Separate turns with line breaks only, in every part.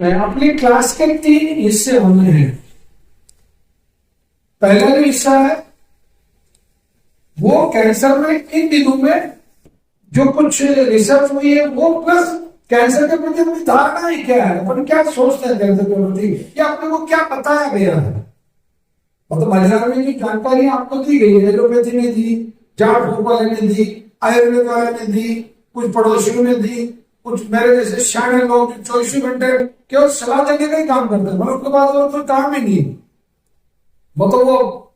अपनी क्लास के 3 हिस्से होने हैं। पहला जो हिस्सा है वो कैंसर में इन दिनों में जो कुछ रिसर्च हुई है वो, प्लस कैंसर के प्रति अपनी धारणाएं क्या है, अपन क्या सोचते हैं कैंसर के प्रति, या अपने को क्या बताया गया है। मतलब बाजार में जो जानकारी आपको दी गई है, एलोपैथी ने दी, जाट फूक वाले ने दी, आयुर्वेद वाले ने दी, कुछ पड़ोसियों ने दी, कुछ मेरे जैसे शायद लोग 24 घंटे केवल सलाह देने का ही काम करते हैं, मतलब उसके बाद वो कोई काम ही नहीं। मतलब वो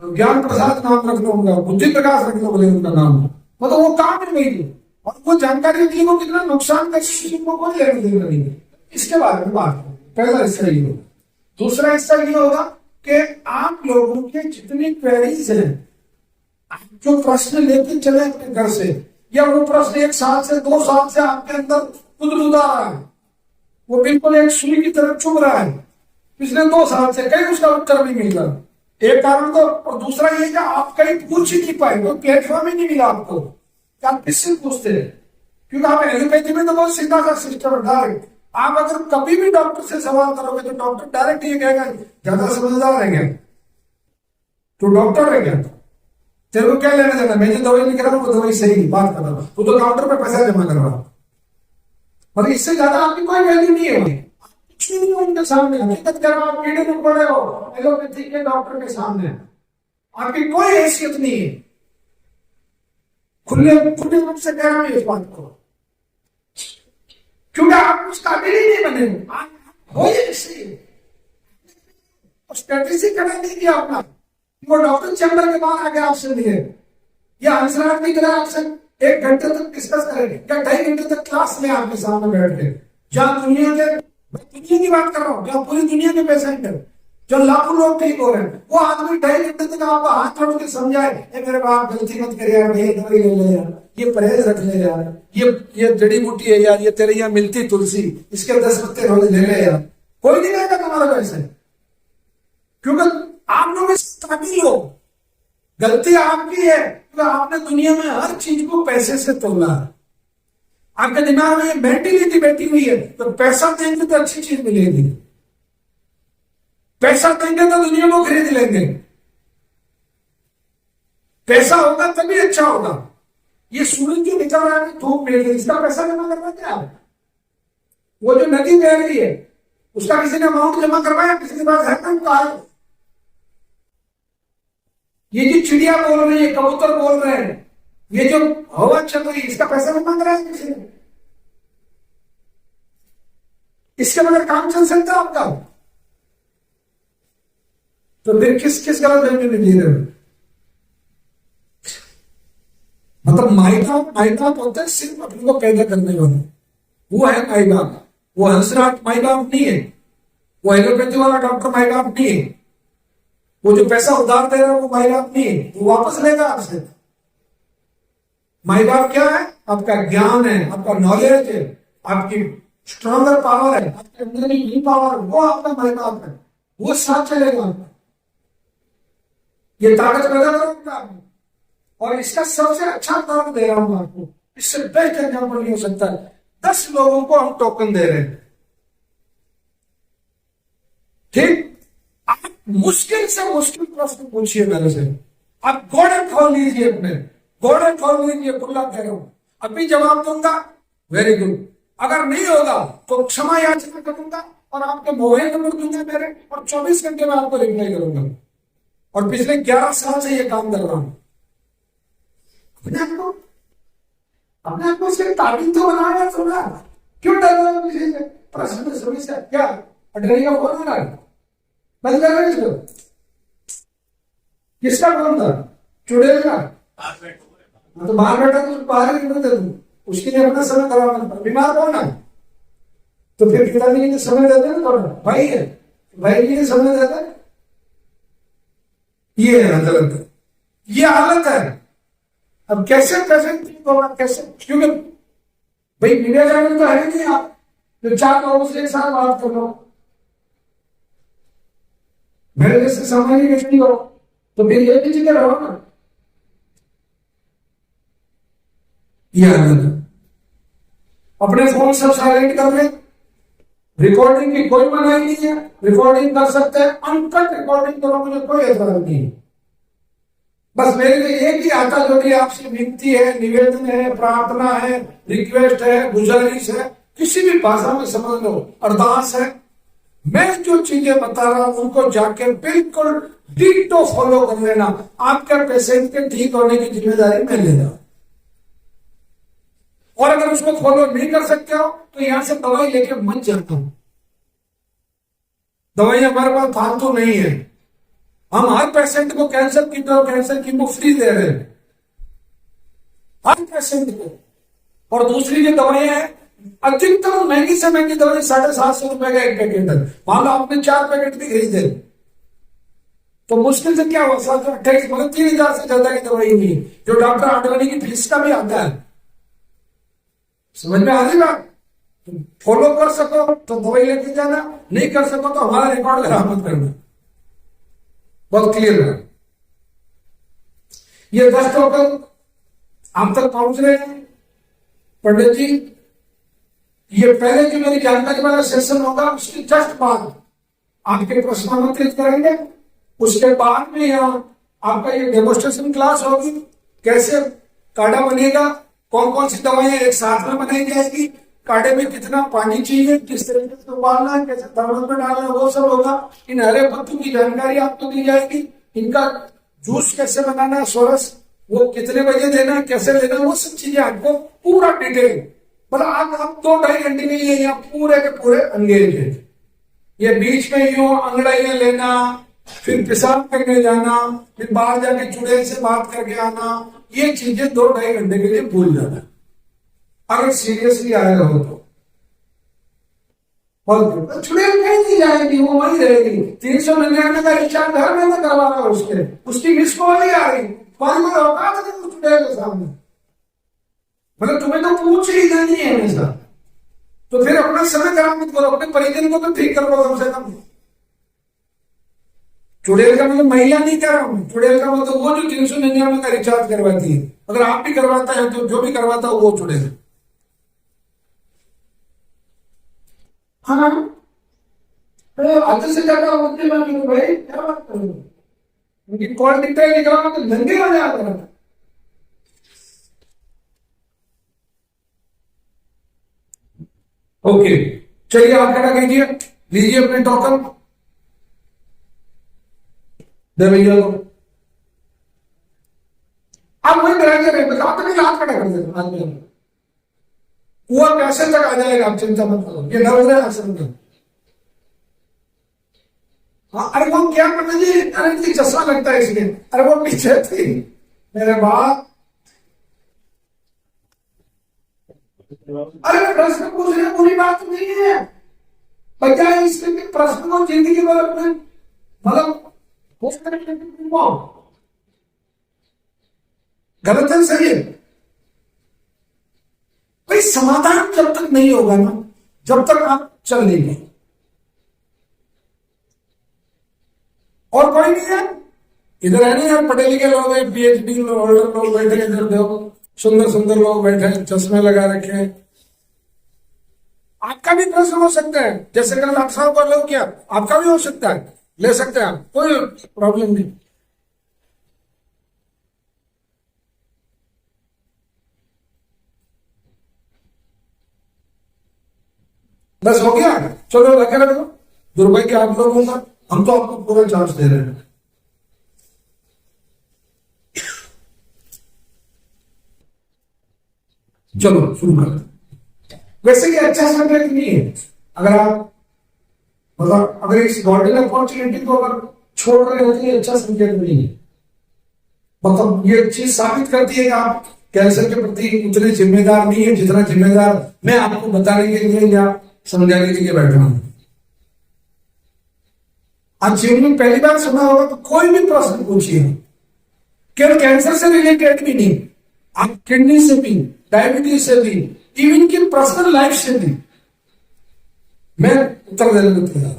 ज्ञान प्रसाद नाम रख लो उनका, बुद्धि प्रकाश रख लो बोले उनका नाम, मतलब वो काम ही नहीं थी। और वो जानकारी दी वो कितना नुकसान कर को कोई लेने देना नहीं है। इसके बारे में बात करें, पहला हिस्सा ये होगा। दूसरा हिस्सा ये होगा कि आप लोगों के जितनी क्वेरीज हैं, आप जो प्रश्न लेके चले अपने घर से, या वो प्रश्न 1 साल से 2 साल से आपके अंदर गुदगुदा रहा है, वो बिल्कुल एक सुई की तरफ चुभ रहा है, पिछले 2 साल से कहीं उसका उत्तर नहीं मिल रहा। एक कारण तो, और दूसरा ये कि आप कहीं पूछ ही नहीं पाए, कोई प्लेटफॉर्म ही नहीं मिला आपको कि आप किससे पूछते हैं। क्योंकि आप एलोपैथी में तो बहुत सीधा सा सिस्टम है, डायरेक्ट। आप अगर कभी भी डॉक्टर से सवाल करोगे तो डॉक्टर डायरेक्ट ये कहेगा ज्यादा समझदार है क्या, तो डॉक्टर है क्या, तेरे को क्या लेना देना, मैं जो दवाई लिख रहा हूँ वो दवाई सही नहीं, बात कर रहा हूँ, तो काउंटर पे पैसा जमा कर रहा हूँ, और इससे ज्यादा आपकी कोई वैल्यू नहीं है। कुछ नहीं है उनके सामने, हकीकत कर आप कीड़े में पड़े हो एलोपैथी के डॉक्टर के सामने, आपकी कोई हैसियत नहीं है। खुले खुले रूप से कह रहा हूं इस बात को, क्योंकि आप उस काबिल ही नहीं बने हो। स्ट्रेटेजी खड़ा नहीं किया अपना, वो डॉक्टर चैम्बर के बाहर आके आपसे मिले, या हंसराज की तरह आपसे 1 घंटे तक डिस्कस करेंगे, या 2.5 घंटे तक क्लास में आपके सामने बैठ के, जहां दुनिया की बात कर रहा हूँ, जहां पूरी दुनिया के पेशेंट है, जो लाखों लोग ठीक हो रहे हैं, वो आदमी 2.5 घंटे तक आपको हाथ जोड़ के समझाए, मेरे बाप गलती मत करे यार, ये दवाई ले ले यार, ये परहेज रख ले यार, ये जड़ी बूटी है यार, ये तेरे यहाँ मिलती तुलसी, इसके 10 पत्ते रोज ले ले यार। कोई नहीं रहेगा तुम्हारा वैसे, क्योंकि आप लोग इस काबिल हो। गलती आपकी है कि आपने दुनिया में हर चीज को पैसे से तोला है। आपके दिमाग में मेंटेलिटी बैठी हुई है, तो पैसा देंगे तो अच्छी चीज मिलेगी, पैसा देंगे तो दुनिया को खरीद लेंगे, पैसा होगा तभी अच्छा होगा। ये सूरज जो निकल रहा है धूप मिल रही है, इसका पैसा जमा करना क्या है? वो जो नदी बह रही है उसका किसी ने अमाउंट जमा करवाया, किसी के पास है का? ये जो चिड़िया बोल रही है, कबूतर बोल रहे हैं, ये जो हवा चल रही है, इसका पैसा नहीं मांग रहा है किसी ने। इसके बगैर काम चल सकता है आपका? तो फिर किस गलत फहमी में जी रहे हो? मतलब माई बाप होता है सिर्फ अपने को पैदा करने वाला, वो है माई बाप। वो हंसराज माई बाप नहीं है, वो एलोपैथी वाला डॉक्टर माई बाप नहीं है, वो जो पैसा उधार दे रहा है वो माई बाप नहीं है, वो वापस लेगा आपसे। माई बाप क्या है? आपका ज्ञान है, आपका नॉलेज है, आपकी स्ट्रॉन्गर पावर है, आपके अंदर की पावर, वो आपका माई बाप है, वो साथ चलेगा आपका। ये ताकत पैदा करूंगा, और इसका सबसे अच्छा उदाहरण दे रहा हूं आपको, इससे बेस्ट एग्जाम्पल नहीं हो सकता। 10 लोगों को हम टोकन दे रहे हैं, ठीक? आप मुश्किल से मुश्किल प्रश्न पूछिए मेरे से, आप गोल्डन खोल लीजिए, अपने गोल्डन खोल लीजिए, खुला कह रहा हूं, अभी जवाब दूंगा, वेरी गुड। अगर नहीं होगा तो क्षमा याचना करूंगा, और आपके मोबाइल नंबर दूंगा मेरे, और 24 घंटे में आपको रिप्लाई करूंगा। और पिछले 11 साल से ये काम कर रहा हूं। अपने आपको सिर्फ तारीफ तो बनाया थोड़ा, क्यों डर रहे हो किसी से? प्रश्न में समस्या क्या डरेगा? फोन आ रहा है, बंद कर रहे हो? किसका फोन था? चुड़ैल का? तो बाहर बैठा तो बाहर ही निकलते तुम, उसके लिए अपना समय खराब। बीमार कौन है? तो फिर पिताजी के लिए समय देते ना, थोड़ा भाई है, भाई के लिए समय देता है। ये है गलत, ये हालत है। अब कैसे प्रेजेंट होगा, कैसे? क्योंकि भाई मीडिया चैनल तो है नहीं, आप जो 4 लोगों से एक साथ बात कर लो, मेरे जैसे सामान्य व्यक्ति हो तो फिर ये भी जिक्र रहो ना। ये हालत है। अपने फोन सब साइलेंट कर ले, रिकॉर्डिंग की कोई मनाही नहीं है, रिकॉर्डिंग कर सकते हैं, अनकट रिकॉर्डिंग करो, मुझे कोई एतराज नहीं है। बस मेरे लिए एक ही आता जोड़ी आपसे विनती है, निवेदन है, प्रार्थना है, रिक्वेस्ट है, गुजारिश है, किसी भी भाषा में समझ लो, अरदास है। मैं जो चीजें बता रहा हूं उनको जाके बिल्कुल डिट्टो फॉलो कर लेना। आपके पेशेंट के ठीक होने की जिम्मेदारी मैं ले रहा हूं। और अगर उसको फॉलो नहीं कर सकते हो तो यहां से दवाई लेके मत जाता हूं। दवाई हमारे पास फालतू नहीं है। हम हर पेशेंट को कैंसर की तो कैंसर की फ्री दे रहे हैं, हर पेशेंट को। और दूसरी जो दवाइयां है, अधिकतम महंगी से महंगी दवाई 750 का एक पैकेट है। मान लो आपने 4 पैकेट भी खरीदे तो मुश्किल से क्या हुआ, 728 मतलब 3000 से ज्यादा की दवाई नहीं, जो डॉक्टर आडवाणी की फीस का भी आता है। समझ में आ रही बात? फॉलो कर सको तो दवाई लेके जाना, नहीं कर सको तो हमारा रिकॉर्ड खराब मत करना। बहुत क्लियर है। ये 10 टोकन आप तक पहुंच रहे हैं। पंडित जी, ये पहले जो मेरी जानकारी वाला सेशन होगा उसके जस्ट बाद आपके प्रश्न आमंत्रित करेंगे। उसके बाद में यहाँ आपका ये डेमोस्ट्रेशन क्लास होगी, कैसे काढ़ा बनेगा, कौन कौन सी दवाइयां एक साथ में बनाई जाएगी, काढ़े में कितना पानी चाहिए, किस तरीके से उबालना है, कैसे थर्मस में डालना है, वो सब होगा। इन हरे पत्तों की जानकारी आपको दी जाएगी। इनका जूस कैसे बनाना है, सोरस वो कितने बजे देना है, कैसे लेना है, वो सब चीजें आपको पूरा डिटेल। मतलब आप 2-2.5 घंटे के लिए यहाँ पूरे के पूरे अंगेज है। ये बीच में यूं अंगड़ाइयां लेना, फिर पेशाब करने जाना, फिर बाहर जाके चुड़ैल से बात करके आना, ये चीजें 2-2.5 घंटे के लिए भूल जाना अगर सीरियसली आए रहो तो। और चुड़ैल कहीं नहीं जाएगी, वो वहीं रहेगी। 399 का रिचार्ज हर महीने करवा रहा है उसकी मिस कॉल ही आ रही, औकात नहीं चुड़ैल के सामने। मतलब तुम्हें तो पूछ ही जानी है हमेशा। तो फिर अपना समय खराब मत करो, अपने परिजन को तो ठीक करो कम से कम। चुड़ैल का मतलब महिला नहीं कह रहा हूं, चुड़ैल का मतलब वो जो 399 का रिचार्ज करवाती है। अगर आप भी करवाता है तो जो भी करवाता हो वो चुड़ैल। हाँ, आधे से ज्यादा होते हैं भाई, क्या बात कर रहे हो? उनकी कॉल डिटेल निकालना तो धंधे हो जाता है। ओके, चलिए आप क्या कीजिए, लीजिए अपने टोकन, दे भैया को। आप वही कराइए, आप तो हाथ खड़ा कर देते, वो पैसे तक आ जाएगा, आप चिंता मत करो। ये नवग्रह आश्रम में। हाँ, अरे वो क्या पंडित जी, अरे इतनी चश्मा लगता है इसलिए, अरे वो पीछे थी मेरे बाप। अरे मैं प्रश्न पूछ रहे, पूरी बात नहीं है भैया, इसके प्रश्न को जिंदगी भर अपने मतलब गलत है, सही है भाई। समाधान जब तक नहीं होगा ना, जब तक आप चल नहीं गए। और कोई नहीं है इधर, है नहीं यार, पढ़े लिखे लोग हैं, PhD लोग बैठे इधर, देखो सुंदर सुंदर लोग बैठे हैं, चश्मे लगा रखे हैं। आपका भी प्रश्न हो सकता है, जैसे कल डॉक्टर साहब को लोग किया, आपका भी हो सकता है, ले सकते हैं आप, कोई प्रॉब्लम नहीं। बस हो गया, चलो रखे रखो। दुर्भाग्य आप लोगों का, हम तो आपको पूरा चांस दे रहे हैं। चलो शुरू कर। वैसे ये अच्छा संकेत नहीं है, अगर आप मतलब अगर इस गोल्डन अपॉर्चुनिटी को अगर छोड़ रहे हो तो ये अच्छा संकेत नहीं है। मतलब ये चीज साबित करती है कि आप कैंसर के प्रति उतने जिम्मेदार नहीं है जितना जिम्मेदार मैं आपको बताने के लिए या समझाने के लिए बैठा हूं। आप जीवन में पहली बार सुना होगा तो कोई भी प्रश्न पूछिए, केवल कैंसर से रिलेटेड भी नहीं, आप किडनी से भी, डायबिटीज से भी, इवन की पर्सनल लाइफ से भी मैं उत्तर देने को तैयार,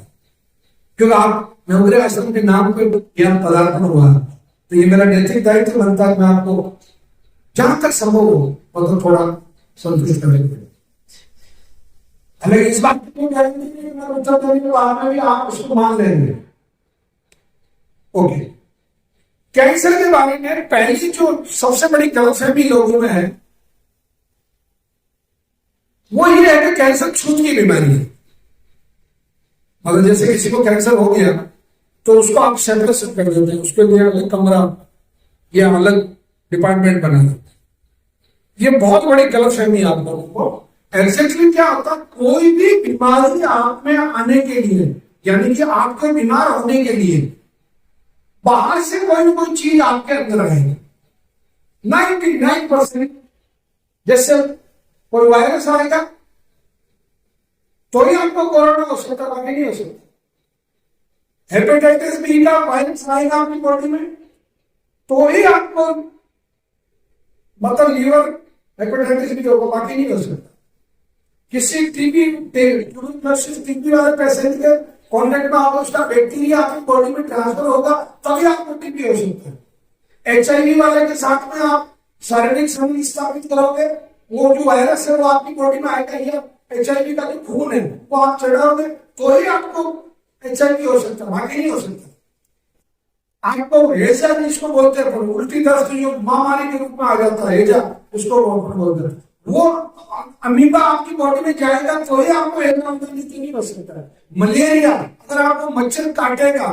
क्योंकि आप नवग्रह आश्रम के नाम पे ज्ञान पदार्पण हुआ, तो ये मेरा नैतिक दायित्व बनता है मैं आपको जहां तक संभव हो मतलब थोड़ा संतुष्ट करेंगे। हमें इस बात की गारंटी नहीं, मैं उत्तर देने के बाद में भी आप उसको मान लेंगे। ओके, कैंसर के बारे में पहली जो सबसे बड़ी गलतफहमी लोगों में है वो ये है कि कैंसर छूत की बीमारी है। मतलब जैसे किसी को कैंसर हो गया तो उसको आप सेपरेट कर देते हैं, उसके लिए अलग कमरा या अलग डिपार्टमेंट बना देते हैं। ये बहुत बड़ी गलतफहमी आप लोगों को। एग्जैक्टली क्या होता, कोई भी बीमारी आप में आने के लिए, यानी कि आपके बीमार होने के लिए बाहर से कोई ना कोई चीज आपके अंदर आएगी। 99% जैसे कोई वायरस आएगा तो ही आपको कोरोना हो सकता, बाकी नहीं हो सकता। हेपेटाइटिस बी का वायरस आएगा आपकी बॉडी में तो ही आपको मतलब लीवर हेपेटाइटिस बी होगा, बाकी नहीं हो सकता। किसी टीबी वाले पेशेंट के कॉन्टेक्ट में आपको उसका बैक्टीरिया आपकी बॉडी में ट्रांसफर होगा तभी आपको टीबी हो सकता है। एचआईवी वाले के साथ में आप शारीरिक संबंध स्थापित करोगे, वो जो वायरस है वो आपकी बॉडी में आएगा, या एचआईवी का जो खून है वो आप चढ़ाओगे तो ही आपको एचआईवी हो सकता है, बाकी नहीं हो सकता। आपको हेजा जिसको बोलते हैं उल्टी दस्त जो महामारी के रूप में आ जाता है, हेजा उसको बोलते हैं, वो अमीबा आपकी बॉडी में जाएगा तो ही आपको नहीं हो सकता है। मलेरिया अगर आपको मच्छर काटेगा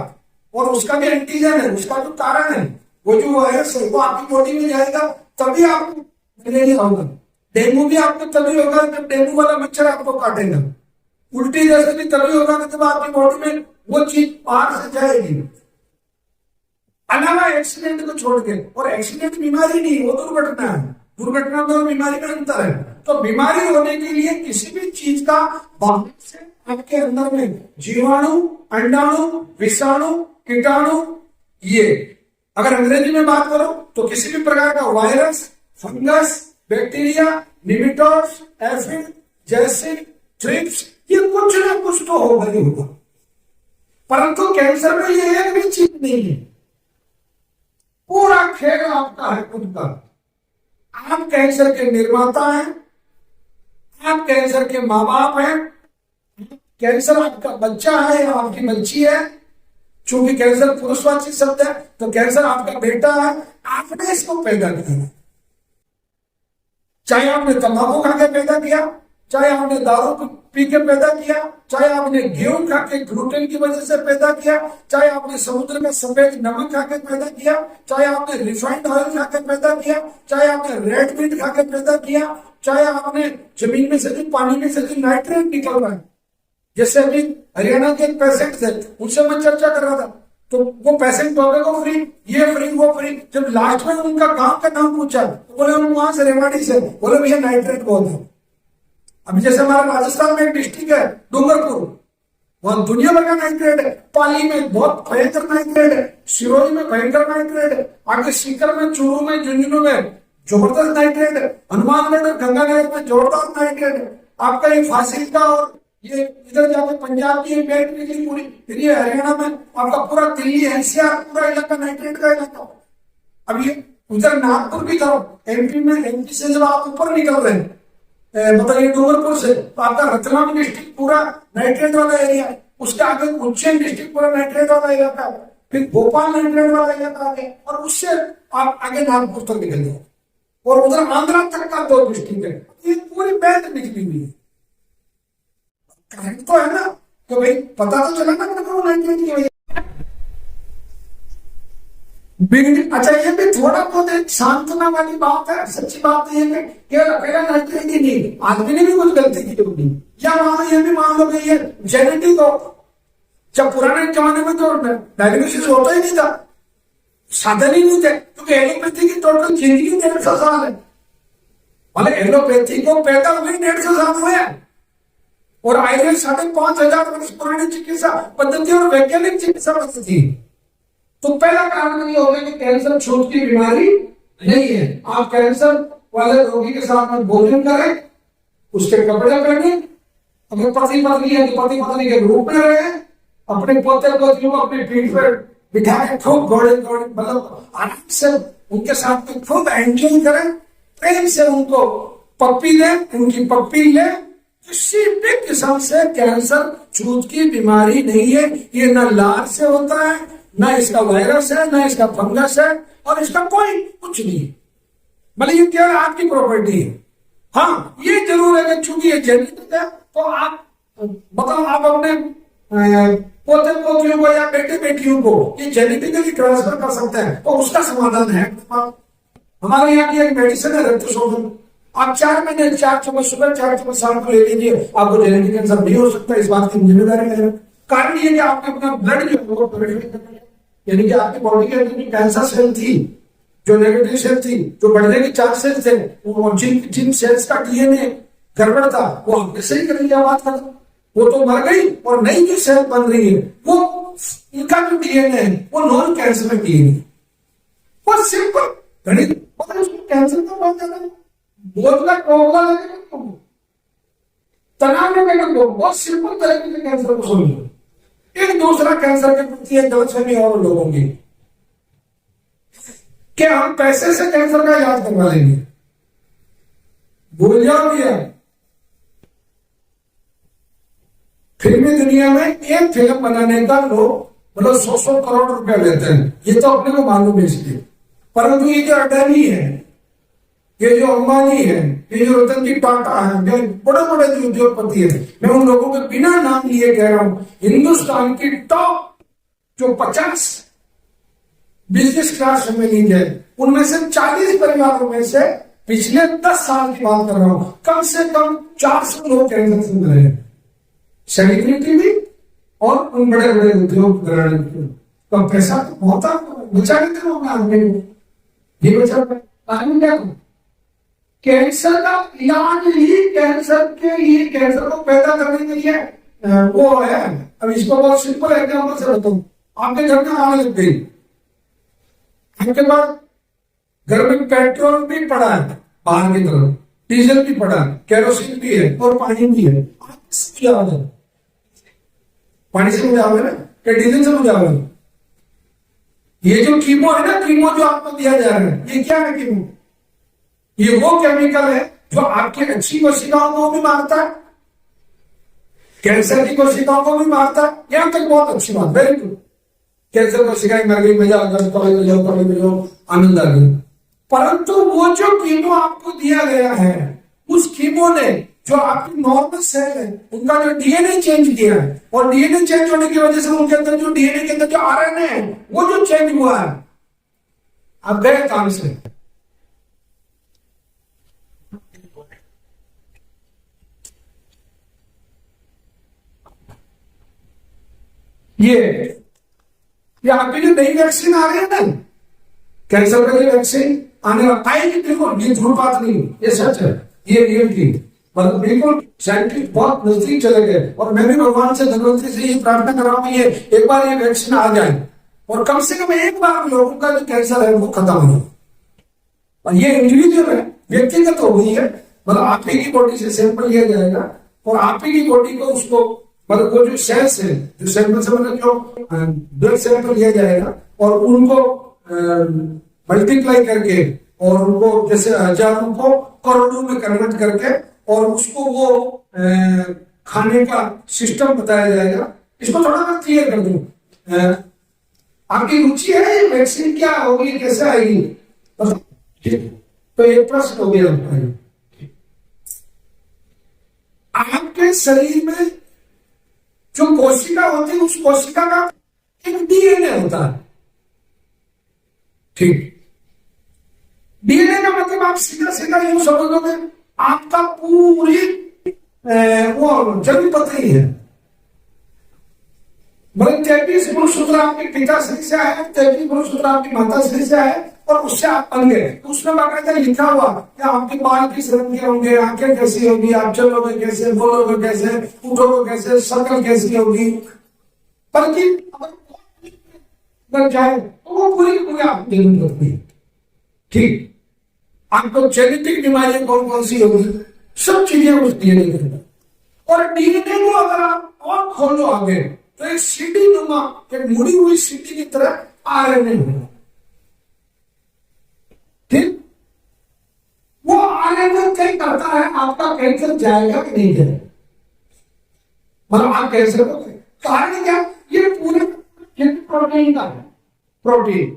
और उसका भी एंटीजन है, उसका जो कारण है वो जो वायरस है वो आपकी बॉडी में जाएगा तभी आपको मलेरिया होगा। डेंगू भी आपको तभी होगा जब डेंगू वाला मच्छर आपको काटेगा। उल्टी जैसे भी तभी होगा जब आपकी बॉडी में वो चीज बाहर से जाएगी। अलावा एक्सीडेंट को छोड़ के, और एक्सीडेंट बीमारी नहीं, वो दुर्घटना है। दुर्घटना में और बीमारी में अंतर है। तो बीमारी होने के लिए किसी भी चीज का बाहर से आपके अंदर में जीवाणु, अंडाणु, विषाणु, कीटाणु, ये अगर अंग्रेजी में बात करो तो किसी भी प्रकार का virus, fungus, bacteria, nematodes, aphid, jassid, thrips, ये कुछ ना कुछ तो होगा ही होगा। परंतु कैंसर में ये एक भी चीज नहीं है। पूरा खेल आपका है खुद का। आप कैंसर के निर्माता हैं, आप कैंसर के माँ बाप हैं, कैंसर आपका बच्चा है या आपकी बच्ची है। चूंकि कैंसर पुरुषवाची शब्द है तो कैंसर आपका बेटा है, आपने इसको पैदा किया। चाहे आपने तंबाकू खा के पैदा किया, चाहे आपने दारू पी के पैदा किया, चाहे आपने गेहूं खा के ग्लूटेन की वजह से पैदा किया, चाहे आपने समुद्र में सफेद नमक खा के पैदा किया, चाहे आपने रिफाइंड ऑयल खा के पैदा किया, चाहे आपने रेड मीट खा के पैदा किया, चाहे आपने जमीन में से जो पानी में से जो नाइट्रेट निकल रहा है। जैसे अभी हरियाणा के एक पेशेंट थे, उनसे मैं चर्चा कर रहा था, तो वो पेशेंट बोले को फ्री, ये फ्री, वो फ्री। जब लास्ट में उनका गांव का नाम पूछा तो बोले हम वहां से रेवाड़ी से, बोले भैया नाइट्रेट बहुत है। अभी जैसे हमारा राजस्थान में एक डिस्ट्रिक्ट है डूंगरपुर, वहां दुनिया भर का नाइट्रेट है। पाली में बहुत भयंकर नाइट्रेट है, सिरोही में भयंकर नाइट्रेट है, आगे सीकर में, चूरू में, झुंझुनू में जबरदस्त नाइट्रेट है, हनुमानगढ़ और गंगानगर में जोरदार नाइट्रेट है। आपका ये फासिल का और ये इधर जाके पंजाब की बेल्ट निकली पूरी, फिर ये हरियाणा में आपका पूरा दिल्ली, एनसीआर पूरा इलाका नाइट्रेट का इलाका। अब ये उधर नागपुर की तरफ एमपी में, एमपी से जब आप ऊपर निकल रहे हैं मतलब ये डूंगरपुर से, तो आपका रतलाम डिस्ट्रिक्ट पूरा नाइट्रेट वाला एरिया, उसके आगे उज्जैन डिस्ट्रिक्ट पूरा नाइट्रेट वाला इलाका, फिर भोपाल नाइट्रेट वाला इलाका आगे, और उससे आप आगे नागपुर तक निकल गए, और उधर आंध्रा तक का 2 डिस्ट्रिक्ट है। ये पूरी बेल्ट निकली हुई है। तो है ना, तो भाई पता तो चला ना नाइट्रेट की वजह। अच्छा, ये भी थोड़ा बहुत एक सांत्वना वाली बात है, सच्ची बात है ये कि अकेला नाइट्रेट ही नहीं, आदमी ने भी कुछ गलती की होगी, या वहां ये भी मान लो कि ये जेनेटिक हो। जब पुराने जमाने में तो डायग्नोसिस होता ही नहीं था, साधन ही नहीं थे, क्योंकि एलोपैथी की टोटल जिंदगी 150 साल है। मतलब एलोपैथी को पैदा हुए 150 साल हुए, और आयुर्वेद 5,500 वर्ष पुरानी चिकित्सा पद्धति और वैज्ञानिक चिकित्सा पद्धति। तो पहला कारण ये होगा कि कैंसर छूत की बीमारी नहीं है। आप कैंसर वाले रोगी के साथ में भोजन करें, उसके कपड़े पहने, अगर पति पत्नी है तो पति पत्नी के रूप में रहे, अपने पोते पोतियों को अपनी पीठ पर बिठा के खूब घोड़े घोड़े मतलब आराम से उनके साथ में खूब एंजॉय करें, प्रेम से उनको पप्पी दें, उनकी पप्पी ले, किसी भी किस्म से कैंसर छूत की बीमारी नहीं है। ये ना लार से होता है, ना इसका वायरस है, ना इसका फंगस है, और इसका कोई कुछ नहीं है। मतलब ये क्या आपकी प्रॉपर्टी है। हाँ, ये जरूर है कि चूंकि ये जेनेटिक है, तो आप बताओ, आप अपने पोते पोतियों को या बेटे बेटियों को ये जेनेटिकली ट्रांसफर कर सकते हैं, तो उसका समाधान है। हमारे यहाँ की एक मेडिसिन है रक्त शोधन। आप 4 महीने 4 चम्मच सुबह 4 चम्मच शाम को ले लीजिए, आपको जेनेटिक कैंसर नहीं हो सकता। इस बात की जिम्मेदारी है। कारण ये कि आपने अपना ब्लड जो है वो प्योरिफाई करना है, यानी कि आपकी बॉडी के अंदर कैंसर सेल थी, जो नेगेटिव सेल थी, जो बढ़ने के चांसेस थे, जिन सेल्स का डीएनए गड़बड़ था, वो आपने सही कर लिया। बात कर, वो तो मर गई और नई जो सेल बन रही है, वो इनका जो डीएनए है वो नॉन कैंसर डीएनए। बहुत सिंपल गणित। कैंसर का बात कर रहे हैं, तनाव में बहुत सिंपल तरीके से कैंसर को समझो। एक दूसरा कैंसर के प्रति एक गलतफहमी और लोगों की, क्या हम पैसे से कैंसर का इलाज करवा लेंगे? भूल जाओ भैया, फिल्मी दुनिया में एक फिल्म बनाने का लोग मतलब 100 करोड़ रुपया लेते हैं। ये तो अपने को मालूम है इसलिए। परंतु ये जो अडानी है, ये जो अंबानी है, ये जो रतन जी टाटा है, जो बड़े बड़े जो उद्योगपति है, मैं उन लोगों के बिना नाम लिए कह रहा हूं, हिंदुस्तान की टॉप जो 50 बिजनेस क्लास फैमिली है, उनमें से 40 परिवारों में से पिछले 10 साल की बात कर रहा हूं, कम से कम 400 लोग कैंसर से मरे हैं। सेलिब्रिटी भी और उन बड़े बड़े उद्योग ग्रहण, तो पैसा तो बहुत बचा लेते लोग आदमी को। ये बचा आदमी क्या करो? कैंसर का इलाज ही कैंसर के लिए, कैंसर को पैदा करने के लिए वो है। अब इसको बहुत सिंपल एग्जाम्पल से बताऊं। आपके घर में आग लग गई, उसके बाद घर में पेट्रोल भी पड़ा है बाहर की तरफ, डीजल भी पड़ा है, केरोसिन भी है और पानी भी है। पानी से बुझाओगे ना, क्या डीजल से बुझाओगे? ये जो कीमो है ना, कीमो जो आपको दिया जा रहा है, ये क्या है कीमो? ये वो केमिकल है जो आपकी अच्छी कोशिकाओं को भी मारता है, कैंसर की कोशिकाओं को भी मारता है। यहां तक बहुत अच्छी बात, वेरी गुड। कैंसर कोशिकाएं मर गई, मजा आ गया, तो आनंद आ गया। परंतु वो जो कीमो आपको दिया गया है, उस कीमो ने जो आपकी नॉर्मल सेल है उनका जो डीएनए चेंज किया है, और डीएनए चेंज होने की वजह से उनके अंदर जो डीएनए के अंदर जो आरएनए है वो जो चेंज हुआ है, आप गए काम से। ये आपकी जो नई वैक्सीन आ रही है ना, कैंसर का ये वैक्सीन आने वाला आएगी, बिल्कुल ये झूठ बात नहीं, ये सच है, ये रियल थी। मतलब बिल्कुल साइंटिस्ट बहुत नजदीक चले गए, और मैं भी भगवान से, धनवंतरी से ये प्रार्थना कर रहा हूं, ये एक बार ये वैक्सीन आ जाए और कम से कम एक बार लोगों का जो कैंसर है वो खत्म हो। और ये इंडिविजुअल है, व्यक्तिगत हो गई है। मतलब आप ही की बॉडी से सैंपल लिया जाएगा और आप ही की बॉडी को उसको, मतलब वो जो सेल्स है, जो सैंपल से मतलब जो ब्लड सैंपल लिया जाएगा और उनको मल्टीप्लाई करके और उनको जैसे हजारों को करोड़ों में कन्वर्ट करके और उसको वो खाने का सिस्टम बताया जाएगा। इसको थोड़ा मैं क्लियर कर दूं। आपकी रुचि है ये वैक्सीन क्या होगी, कैसे आएगी? तो एक प्रश्न हो गया आपके शरीर में जो कोशिका होती है, उस कोशिका का एक डीएनए होता है, ठीक? डीएनए का मतलब आप सीधा सीधा यूं समझ लोगे, आपका पूरी वो जन्म पत्री है। मतलब 33 गुणसूत्र आपके पिता श्री से आए, 33 गुणसूत्र आपकी माता श्री से आए, और उससे आप बन गए। उसमें बाकायदा लिखा हुआ कि आपके बाल किस रंग के होंगे, आंखें कैसी होगी, आप चलोगे कैसे, बोलोगे कैसे, उठोगे कैसे, शक्ल कैसी होगी। बल्कि अगर जाए तो वो पूरी पूरी आप जन्म करती है, ठीक? आपको जेनेटिक बीमारियां कौन कौन सी होगी, सब चीजें उस डीएनए के अंदर। और डीएनए को अगर आप और खोलो आगे, तो एक सीढ़ी नुमा, एक मुड़ी हुई सीढ़ी की तरह आरएनए होगा, ठीक? वो आरएनए तय करता है आपका कैंसर जाएगा कि नहीं जाएगा। मतलब आप कैंसर को कारण क्या, ये पूरे प्रोटीन का है, प्रोटीन।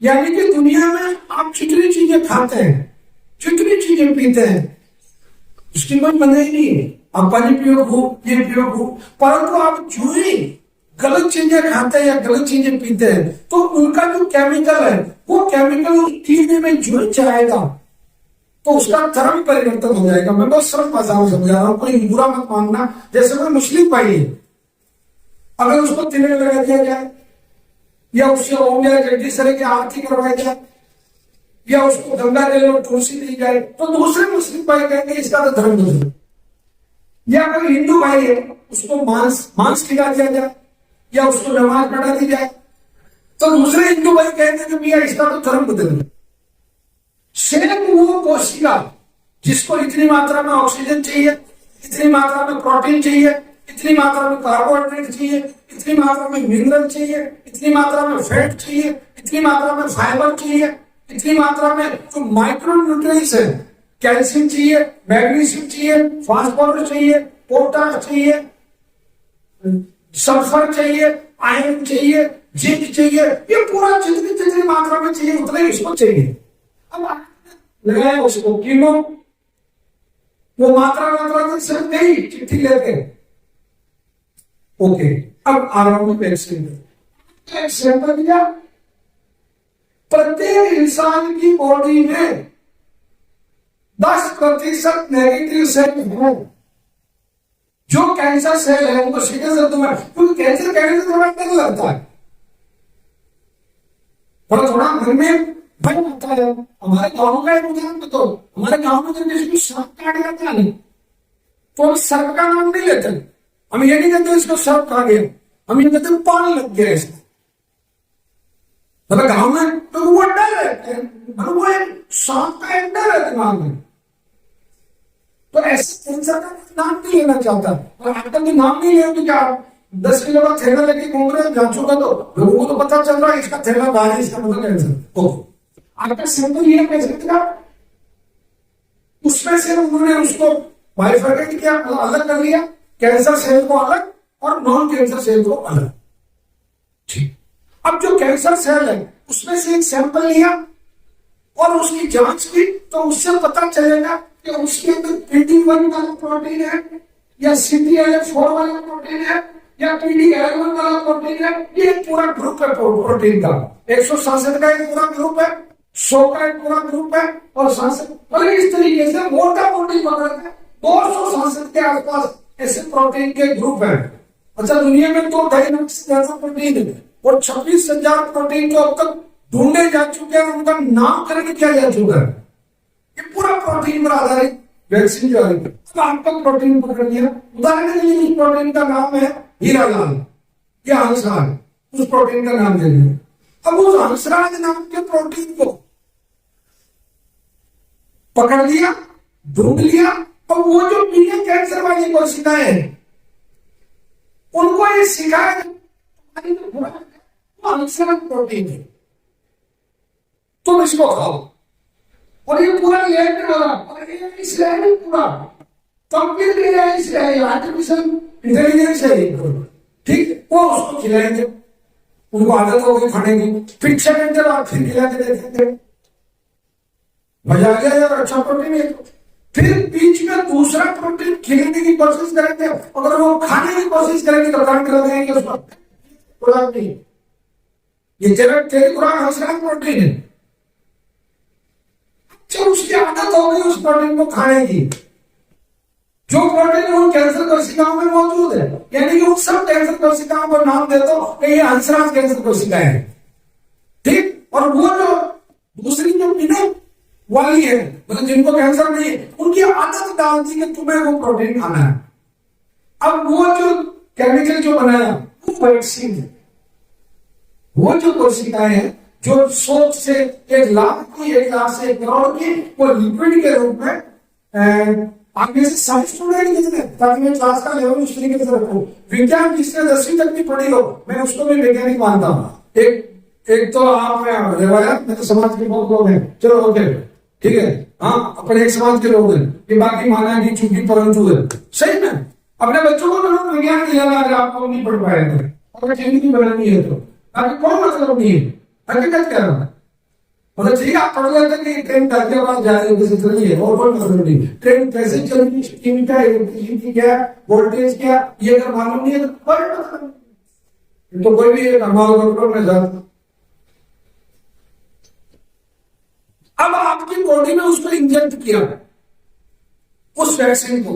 यानी कि दुनिया में आप जितनी चीजें खाते हैं, जितनी चीजें पीते हैं, उसकी कोई मना ही नहीं है। आप पानी पियो खूब, ये पियो खूब, परंतु आप जो ही गलत चीजें खाते हैं या गलत चीजें पीते हैं तो उनका जो केमिकल है वो केमिकल कीड़े में जुड़ जाएगा, तो उसका धर्म परिवर्तन हो जाएगा। मैं बहुत सरल भाषा में समझा रहा हूं, कोई बुरा मत मानना। जैसे कोई मुस्लिम भाई है, अगर उसको तिलक लगा दिया जाए या उससे ओम या जगदीश तरह की आरती करवाई जाए या उसको गंगा जल और तुलसी दी जाए तो दूसरे मुस्लिम भाई कहेंगे इसका तो धर्म बदलो। या कोई हिंदू भाई है, उसको मांस खिला दिया जाए या उसको नमाज पढ़ा दी जाए तो दूसरे हिंदू भाई कहेंगे कि भैया इसका तो धर्म बदलो। सेम वो कोशिका जिसको इतनी मात्रा में ऑक्सीजन चाहिए, इतनी मात्रा में प्रोटीन चाहिए, इतनी मात्रा में कार्बोहाइड्रेट चाहिए, इतनी मात्रा में मिनरल चाहिए, इतनी मात्रा में फैट चाहिए, इतनी मात्रा में फाइबर चाहिए, इतनी मात्रा में जो माइक्रो न्यूट्रिएंट्स है, कैल्शियम चाहिए, मैग्नीशियम चाहिए, फास्फोरस चाहिए, पोटाश चाहिए, सल्फर चाहिए, आयरन चाहिए, जिंक चाहिए, ये पूरा जितनी जितनी मात्रा में चाहिए उतना ही इसको चाहिए। अब लगाए उसको किलो, वो मात्रा सिर्फ नहीं चिट्ठी लेके। ओके, अब आ रहा हूं वैक्सीन। सैंपल लिया, प्रत्येक इंसान की बॉडी में 10% नेगेटिव सेल है, जो कैंसर सेल है उनको सीधे शब्दों में, क्योंकि कैंसर कहने से थोड़ा डर लगता है, थोड़ा थोड़ा मन में भय आता है। हमारे गांव का एक उदाहरण तो, हमारे गांव में जब किसी को सांप काट जाता है तो हम सर्प का नाम नहीं लेते, हम ये नहीं कहते इसको सर्प खा गया, हम ये कहते पान लग गया इसको। मतलब गांव में तो वो डर है, मतलब वो एक सांप का एक डर है दिमाग में, तो ऐसे कैंसर का नाम नहीं लेना चाहता। और आजकल के नाम नहीं ले तो क्या 10 किलो का थैला लेके घूम रहे हैं जांचों का, तो लोगों को तो पता चल रहा है इसका थैला बाहर है, इसका मतलब कैंसर। आपका सैंपल ये पेशेंट का, उसमें से उन्होंने उसको बाइफरकेट किया, अलग कर लिया, कैंसर सेल को अलग और नॉन कैंसर सेल को अलग। ठीक, अब जो कैंसर सेल है उसमें से एक सैंपल लिया और उसकी जांच की, तो उससे पता चलेगा कि उसके अंदर PD1 वाला प्रोटीन है या CTLA4 वाला प्रोटीन है या PDL1 वाला प्रोटीन है। ये पूरा ग्रुप है प्रोटीन का, 167 का एक पूरा ग्रुप है, 100 का एक पूरा ग्रुप है, और 67 मतलब इस तरीके से मोटा प्रोटीन पकड़ के 267 के आसपास ऐसे प्रोटीन के ग्रुप है। अच्छा, दुनिया में 2.5 लाख से ज्यादा प्रोटीन है और 26,000 प्रोटीन जो अब तक ढूंढे जा चुके हैं, उनका नामकरण किया जा चुका है। ये पूरा प्रोटीन पर आधारित वैक्सीन जो है, तो आपका प्रोटीन पकड़ लिया। उदाहरण के लिए इस प्रोटीन का नाम है हीरालाल या हंसराज, उस प्रोटीन का नाम ले लिया। अब उस हंसराज नाम के प्रोटीन को पकड़ लिया, ढूंढ लिया, और वो जो बिना कैंसर वाली कोशिकाएं हैं उनको ये सिखाया हंसराज प्रोटीन है, तुम इसको खाओ। और ये पूरा लैब वाला पूरा कंप्लीट आर्टिफिशियल इंटेलिजेंस है, ठीक, वो उसको खिलाएंगे, उनको आदत हो गई खाने की, फिर 6 घंटे बाद फिर खिला के देखेंगे, मजा आ गया यार, अच्छा प्रोटीन है। फिर बीच में दूसरा प्रोटीन खिलाने की कोशिश करेंगे, अगर वो खाने की कोशिश करेंगे तो काम कर देंगे उसको खुराक नहीं, ये तेरी खुराक हंसराज प्रोटीन है। जब उसकी आदत हो गई उस प्रोटीन को खाने की, जो प्रोटीन उन कैंसर कोशिकाओं में मौजूद है, यानी कि उन सब कैंसर कोशिकाओं को नाम देता हूं कि ये हंसराज कैंसर कोशिकाएं हैं, ठीक। और वो जो दूसरी जो बिना वाली है, मतलब जिनको कैंसर नहीं है, उनकी आदत डालती कि तुम्हें वो प्रोटीन खाना है। अब वो जो केमिकल जो बनाया वो वैक्सीन है। वो जो कोशिकाएं हैं जो 100 से 1 लाख की, 1 लाख से 1 करोड़ की, वो लिक्विड के रूप में आगे से साइंस स्टूडेंट कितने, ताकि मैं क्लास का लेवल उस तरीके से रखूं। विज्ञान जिसने 10वीं तक की पढ़ी हो, मैं उसको भी वैज्ञानिक मानता हूं। एक तो आप रिवायत में तो समाज के बहुत लोग हैं, चलो ओके ठीक है, हाँ अपने एक समाज के लोग हैं, ये बाकी माना की चूंकि परंतु है, सही में अपने बच्चों को तो विज्ञान दिलाना, अगर आपको नहीं पढ़ पाए तो, अगर जिंदगी बनानी है तो आगे कोई मतलब नहीं है। हकीकत क्या है, मतलब ठीक है आप पढ़ लेते कि ट्रेन गाजियाबाद जा रही है चलिए, और कोई मतलब नहीं। ट्रेन कैसे चल रही, स्टीम क्या, इलेक्ट्रिसिटी क्या, वोल्टेज क्या, ये अगर मालूम नहीं है तो कोई मतलब नहीं। तो कोई भी कमाल में जाता। अब आपकी बॉडी में उसको इंजेक्ट किया उस वैक्सीन को,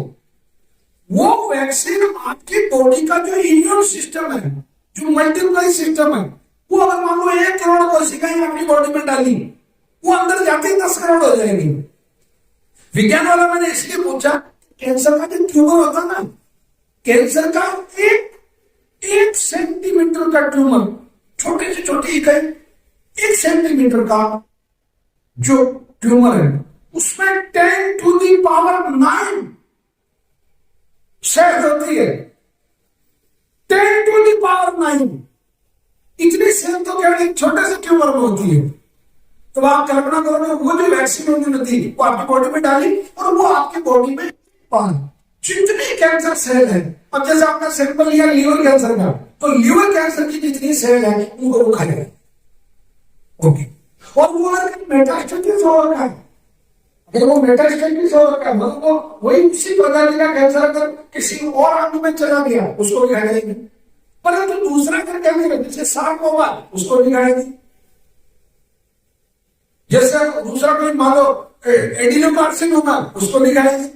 वो वैक्सीन आपकी बॉडी का जो इम्यून सिस्टम है, जो मल्टीप्लाई सिस्टम है, वो अगर मान लो 1 करोड़ कोशिकाएं आपकी बॉडी में डाली, वो अंदर जाते ही 10 करोड़ हो जाएंगी। विज्ञान वाला मैंने इसलिए पूछा, कैंसर का जो ट्यूमर होता ना, कैंसर का 1 सेंटीमीटर का ट्यूमर, छोटे से छोटी इकाई 1 सेंटीमीटर का जो ट्यूमर है, उसमें 10⁻⁹ सेल होती है। 10⁻⁹ इतनी सेल तो क्या एक छोटे से ट्यूमर में होती है। तो आप कल्पना करो, वो जो वैक्सीन उन्होंने दी वो आपकी बॉडी में डाली और वो आपकी बॉडी में पान जितनी कैंसर सेल है, अब जैसे आपका सैंपल लिया लीवर कैंसर का, तो लीवर कैंसर की जितनी सेल है उनको वो खाएगा। ओके, और वो अगर मेटास्टेसिस हो रखा है, अगर वो मेटास्टेसिस हो रखा है, मतलब वो वही उसी प्रकार का कैंसर अगर किसी और अंग में चला गया उसको भी खाएगा, परंतु दूसरा अगर कैंसर जैसे सांप होगा उसको भी खाएगी, जैसे दूसरा कोई मान लो एडिनोकार्सिन होगा उसको भी खाएगी।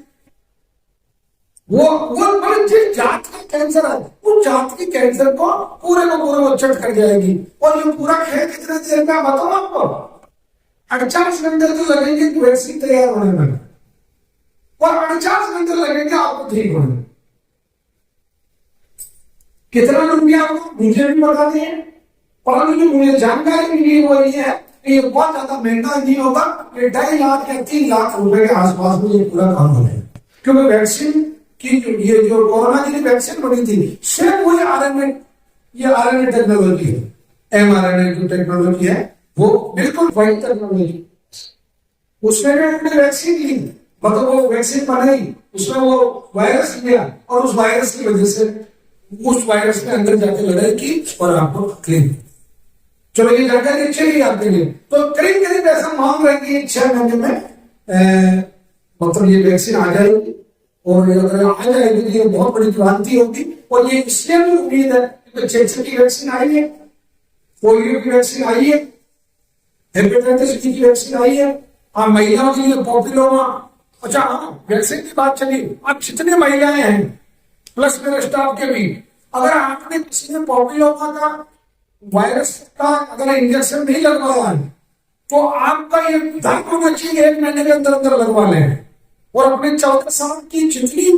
वो मतलब जिस जात का कैंसर है उस जात के कैंसर को पूरे वो चट कर जाएगी। और ये पूरा खेल कितने देर का बताओ आपको, 48 घंटे तो लगेंगे वैक्सीन तैयार होने में, और 48 घंटे लगेंगे आपको ठीक होने में। कितना रुपया आपको मुझे भी बता दिए, परंतु जो मुझे जानकारी मिली वो ये है कि ये बहुत ज्यादा महंगा नहीं होगा, 2.5 लाख या 3 लाख रुपए के आसपास में ये पूरा काम हो जाएगा। क्योंकि वैक्सीन की ये जो कोरोना की वैक्सीन बनी थी सिर्फ वही आरएनए, ये आरएनए टेक्नोलॉजी है, एमआरएनए जो टेक्नोलॉजी है वो बिल्कुल वही टेक्नोलॉजी। उसमें भी उन्होंने वैक्सीन ली, मतलब वो वैक्सीन बनाई, उसमें वो वायरस लिया और उस वायरस की वजह से उस वायरस के अंदर जाके लड़ाई की और आपको क्लीन। चलो ये जानकारी अच्छी है आपके लिए। तो करीब करीब ऐसा मान रहे कि 6 महीने में मतलब ये वैक्सीन आ जाएगी, और अगर आ जाएगी तो बहुत बड़ी क्रांति होगी। और ये इसलिए भी उम्मीद है कि चेचक की वैक्सीन आई है, पोलियो की वैक्सीन आई है, हेपेटाइटिस बी की वैक्सीन आई है, महिलाओं के लिए पॉपुलोमा। अच्छा हाँ, वैक्सीन की बात चली, अब जितने महिलाएं हैं प्लस मेरे स्टाफ के भी, अगर आपने किसी ने पॉपुलोमा का वायरस का अगर इंजेक्शन नहीं लगवाया है तो आपका ये धर्म होना चाहिए 1 महीने के अंदर अंदर लगवा लें, और अपने 14 साल की जितनी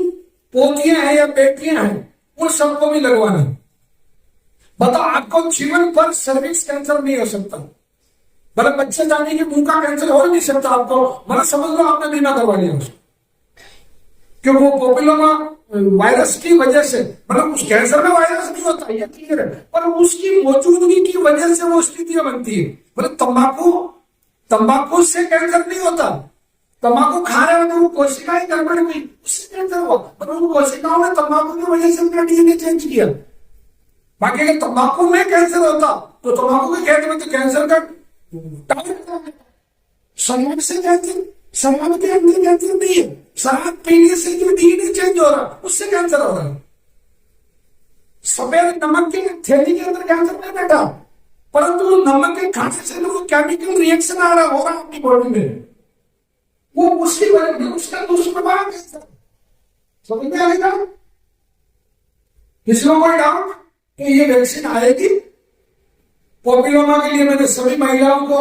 पोतियां हैं या बेटियां हैं उन सबको भी लगवा लें। बताओ, आपको जीवन पर सर्विक्स कैंसर नहीं हो सकता, मतलब बच्चे जाने के मुंह का कैंसर हो नहीं सकता आपको, मतलब समझ लो आपने बीमा करवा लिया उसको, क्योंकि वो पॉपुलोमा वायरस की वजह से, मतलब उस कैंसर में वायरस नहीं होता ये क्लियर है, पर उसकी मौजूदगी की वजह से वो स्थितियां बनती है। मतलब तंबाकू से कैंसर नहीं होता, तंबाकू खा रहे हो तो वो कोशिकाएं गड़बड़ हुई उससे कैंसर हुआ, पर उन कोशिकाओं ने तंबाकू की वजह से अपना डीएनए चेंज किया। बाकी अगर तंबाकू में कैंसर होता तो तंबाकू के खेत में तो कैंसर का शराब से कैंसर, शराब के अंदर कैंसर नहीं है, शराब पीने से जो डीएनए चेंज हो रहा है उससे कैंसर हो रहा है। सफेद नमक की थैली के अंदर कैंसर नहीं बैठा, परंतु नमक के खाने से वो केमिकल रिएक्शन आ रहा हो रहा है आपकी बॉडी में, वो उसकी वजह से उसका दुष्प्रभाव कैंसर। समझ में आएगा? किसी को कोई डाउट कि ये वैक्सीन आएगी पॉपुलोमा के लिए? मैंने सभी महिलाओं को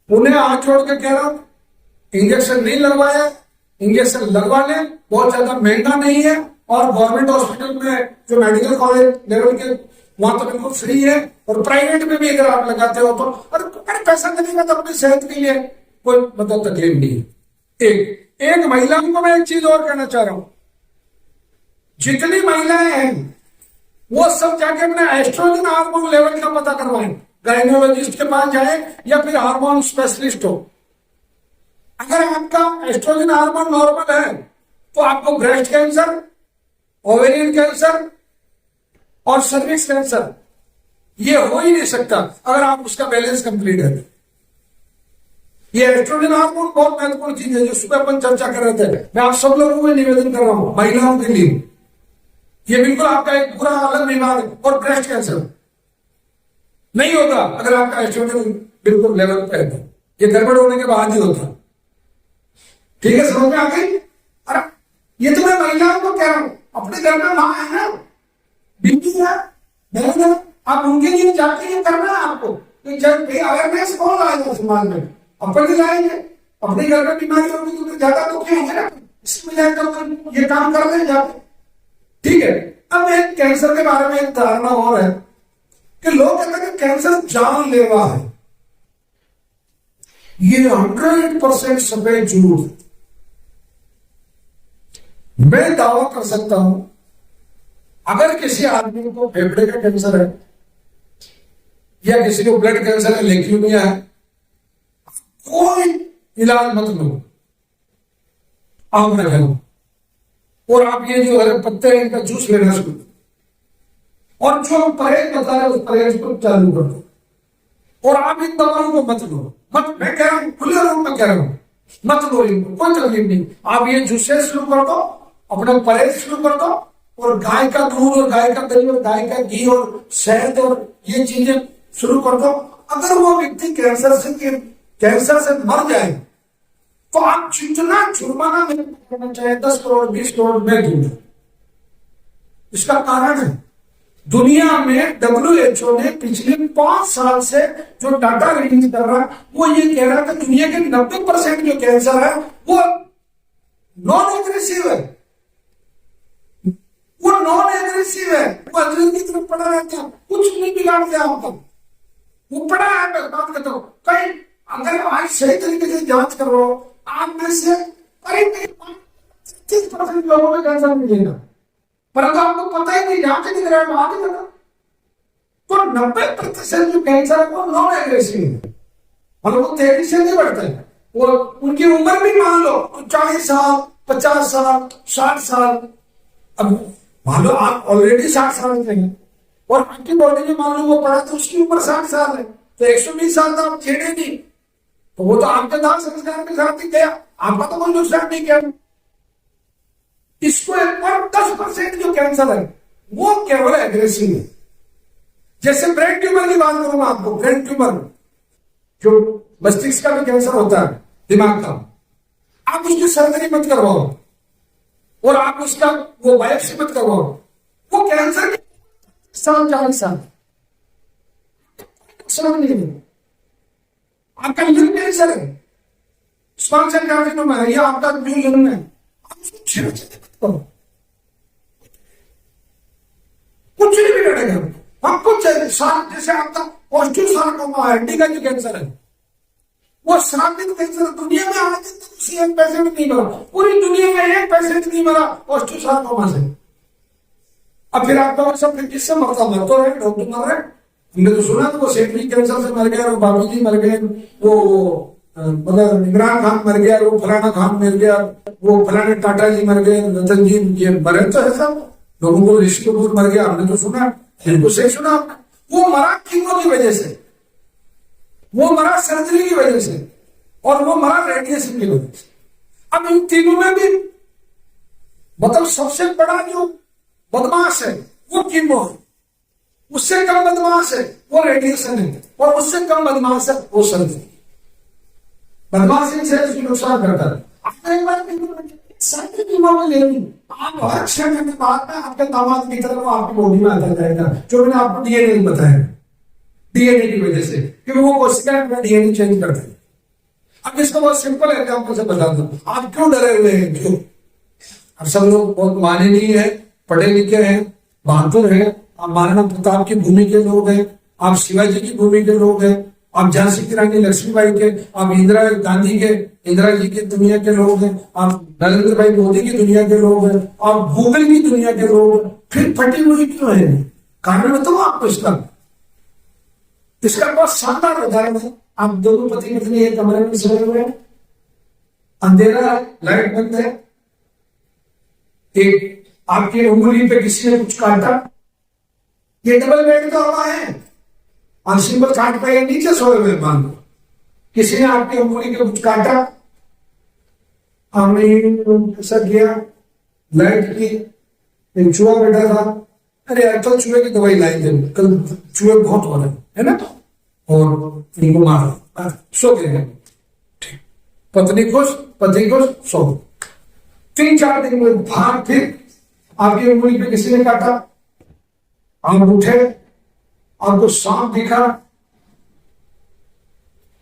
उन्हें हाथ जोड़ के कह रहा हूं, इंजेक्शन नहीं लगवाया, इंजेक्शन लगवा लें, बहुत ज्यादा महंगा नहीं है, और गवर्नमेंट हॉस्पिटल में जो मेडिकल कॉलेज लेवल के वहां तो बिल्कुल फ्री है, और प्राइवेट में भी अगर आप लगाते हो तो अरे पैसा लगेगा तो अपनी सेहत के लिए कोई मतलब तकलीफ नहीं है। एक महिलाओं को मैं एक चीज और कहना चाह रहा हूं, जितनी महिलाएं हैं वो सब जाके अपने एस्ट्रोजन हार्मोन लेवल का पता करवाएं, गायनोलॉजिस्ट के पास जाए या फिर हार्मोन स्पेशलिस्ट हो। अगर आपका एस्ट्रोजन हार्मोन नॉर्मल है तो आपको ब्रेस्ट कैंसर ओवेरियन कैंसर और सर्विक्स कैंसर ये हो ही नहीं सकता अगर आप उसका बैलेंस कंप्लीट है। ये एस्ट्रोजन हार्मोन बहुत महत्वपूर्ण चीज है जो सुबह अपन चर्चा कर रहे थे। मैं आप सब लोगों को निवेदन कर रहा हूं, महिलाओं के लिए ये बिल्कुल आपका एक पूरा अलग बीमार है। और ब्रेस्ट कैंसर नहीं होगा अगर आपका एस्ट्रोजन बिल्कुल लेवल पे है, ये गड़बड़ होने के बाद ही होता। ठीक है, समझ में आ गई? अरे ये तो मैं महिलाओं को कह रहा हूं, अपने घर में माँ है ना, बीबी है, बहन है, आप उनके लिए जाके ये करना है आपको। जब अवेयरनेस कौन लाएगा समाज में? अपन ही लाएंगे। अपने घर में बीमारी होगी तो ज्यादा दुख होंगे ना, इसमें तो ये काम कर रहे जाके। ठीक है, अब एक कैंसर के बारे में एक धारणा और है कि लोग कहते हैं कि कैंसर जानलेवा है। ये 100% सफेद झूठ। मैं दावा कर सकता हूं अगर किसी आदमी को फेफड़े का कैंसर है या किसी को ब्लड कैंसर है, ल्यूकेमिया है, कोई इलाज मत लो, आप न लो। और आप ये जो हरे पत्ते हैं इनका जूस लेना शुरू करो और जो परहेज बता रहे उस परहेज को चालू कर दो। और आप इन दवाओं को मत लो, मत, मैं कह रहा हूं खुले रूप में कह रहा हूं, मत लो इनको, कोई तकलीफ नहीं। आप ये जूसे शुरू कर दो, अपना परहेज शुरू कर दो और गाय का दूध और गाय का दही और गाय का घी और शहद और ये चीजें शुरू कर दो। अगर वो व्यक्ति कैंसर से मर जाए तो आप जितना जुर्माना में करना चाहे 10 करोड़ 20 करोड़ में दूंगा। इसका कारण है दुनिया में WHO ने पिछले 5 साल से जो डाटा रिलीज कर रहा है वो ये कह रहा है कि दुनिया के 90% जो कैंसर है वो नॉन एग्रेसिव है, वो नॉन एग्रेसिव है, वो अजर की तरफ पड़ा रहता है, कुछ नहीं बिगाड़ते आपका, वो पड़ा है। मैं बात करता हूं कहीं अगर आज सही तरीके से जांच करो आप में से करीब 30% लोगों में कैंसर मिलेगा, परंतु आपको पता ही नहीं, जांच नहीं कराया तो आगे करना। तो 90% जो कैंसर है वो नॉन एग्रेसिव है, मतलब वो तेजी से नहीं बढ़ता है। और उनकी उम्र भी मान लो 40 साल 50 साल 60 साल। अब मान लो आप ऑलरेडी 60 साल के हैं और आपकी बॉडी में मान लो वो पड़ा तो उसकी उम्र 60 साल है, तो 120 साल तो आप छेड़े नहीं, तो वो तो आपके दान संस्कार के साथ ही गया, आपका तो कोई नुकसान नहीं किया। इसको एक बार 10% जो कैंसर है वो केवल एग्रेसिव है। जैसे ब्रेन ट्यूमर की बात करूंगा आपको, ब्रेन ट्यूमर जो मस्तिष्क का भी कैंसर होता है, दिमाग का, आप उसकी सर्जरी मत करवाओ और आप उसका वो बायोप्सी मत करवाओ, वो कैंसर 40 साल नहीं है। आपका लिंग कैंसर है, स्मॉल सेल कार्सिनोमा है या आपका जो लिंग है, आप उसको छेड़ करो, कुछ नहीं बिगड़ेगा। आपको जैसे आपका ऑस्टियोसार्कोमा हड्डी का जो कैंसर है वो श्रावित कैंसर दुनिया में आज तक किसी एक पेशेंट नहीं मरा, पूरी दुनिया में एक पेशेंट नहीं मरा ऑस्टियोसार्कोमा से। अब फिर आपका सब फिर किससे मरता? मर तो रहे, डॉक्टर मर रहे। हमने तो सुना था वो सेठवी कैंसर से मर गया, वो बाबूजी मर गए, वो मतलब इमरान खान मर गया, वो फलाना खान मर गया, वो फलाने टाटा जी मर गए, रतन जी ये मरे तो है सब लोगों को, ऋषि कपूर मर गया, हमने तो सुना, इनको सही सुना। वो मरा कीमो की वजह से, वो मरा सर्जरी की वजह से और वो मरा रेडिएशन की वजह से। अब इन तीनों में भी मतलब सबसे बड़ा जो बदमाश है वो कीमो है, उससे कम बदमाश है वो रेडिएशन है और उससे कम बदमाश है वो सर्जरी। बदमाशी से नुकसान करता है। आपने एक बार सर्जरी कीमो में ले ली, आप हर 6 महीने बाद में आपके दामाद की तरह वो आपकी बॉडी में आता जाएगा, जो मैंने आपको डीएनए बताया, डीएनए की वजह से, क्योंकि वो कोशिका में डीएनए चेंज करते हैं। अब इसका बहुत सिंपल एग्जाम्पल से बता दूं, आप क्यों डरे हुए हैं? क्यों? अब सब लोग बहुत माननीय है, पढ़े लिखे हैं, बहादुर हैं, आप महाराणा प्रताप की भूमि के लोग हैं, आप शिवाजी की भूमि के लोग हैं, आप झांसी की रानी लक्ष्मीबाई के, आप इंदिरा गांधी के, इंदिरा जी की दुनिया के लोग हैं, आप नरेंद्र भाई मोदी की दुनिया के लोग हैं, आप गूगल की दुनिया के लोग हैं, फिर फटी हुई क्यों है? कारण बताओ आपको इसका बहुत शानदार उदाहरण है। आप दोनों पति पत्नी एक कमरे में सोए हुए हैं, अंधेरा है, लाइट बंद है, एक आपकी उंगली पे किसी ने कुछ काटा, ये डबल बेड का हवा है, और सिंगल खाट पे नीचे सोए हुए मान लो, किसी ने आपकी उंगली पे कुछ काटा, हमने ऐसा किया, लाइट की, एक चूहा बैठा था, अरे यार तो चूहे की दवाई लाई दे, कल चूहे बहुत हो रहे है ना, और इनको मारो, सो गए, ठीक, पत्नी खुश, पति खुश, सो। 3-4 दिन में भाग, फिर आपकी उंगली पे किसी ने काटा, आप उठे, आपको सांप दिखा,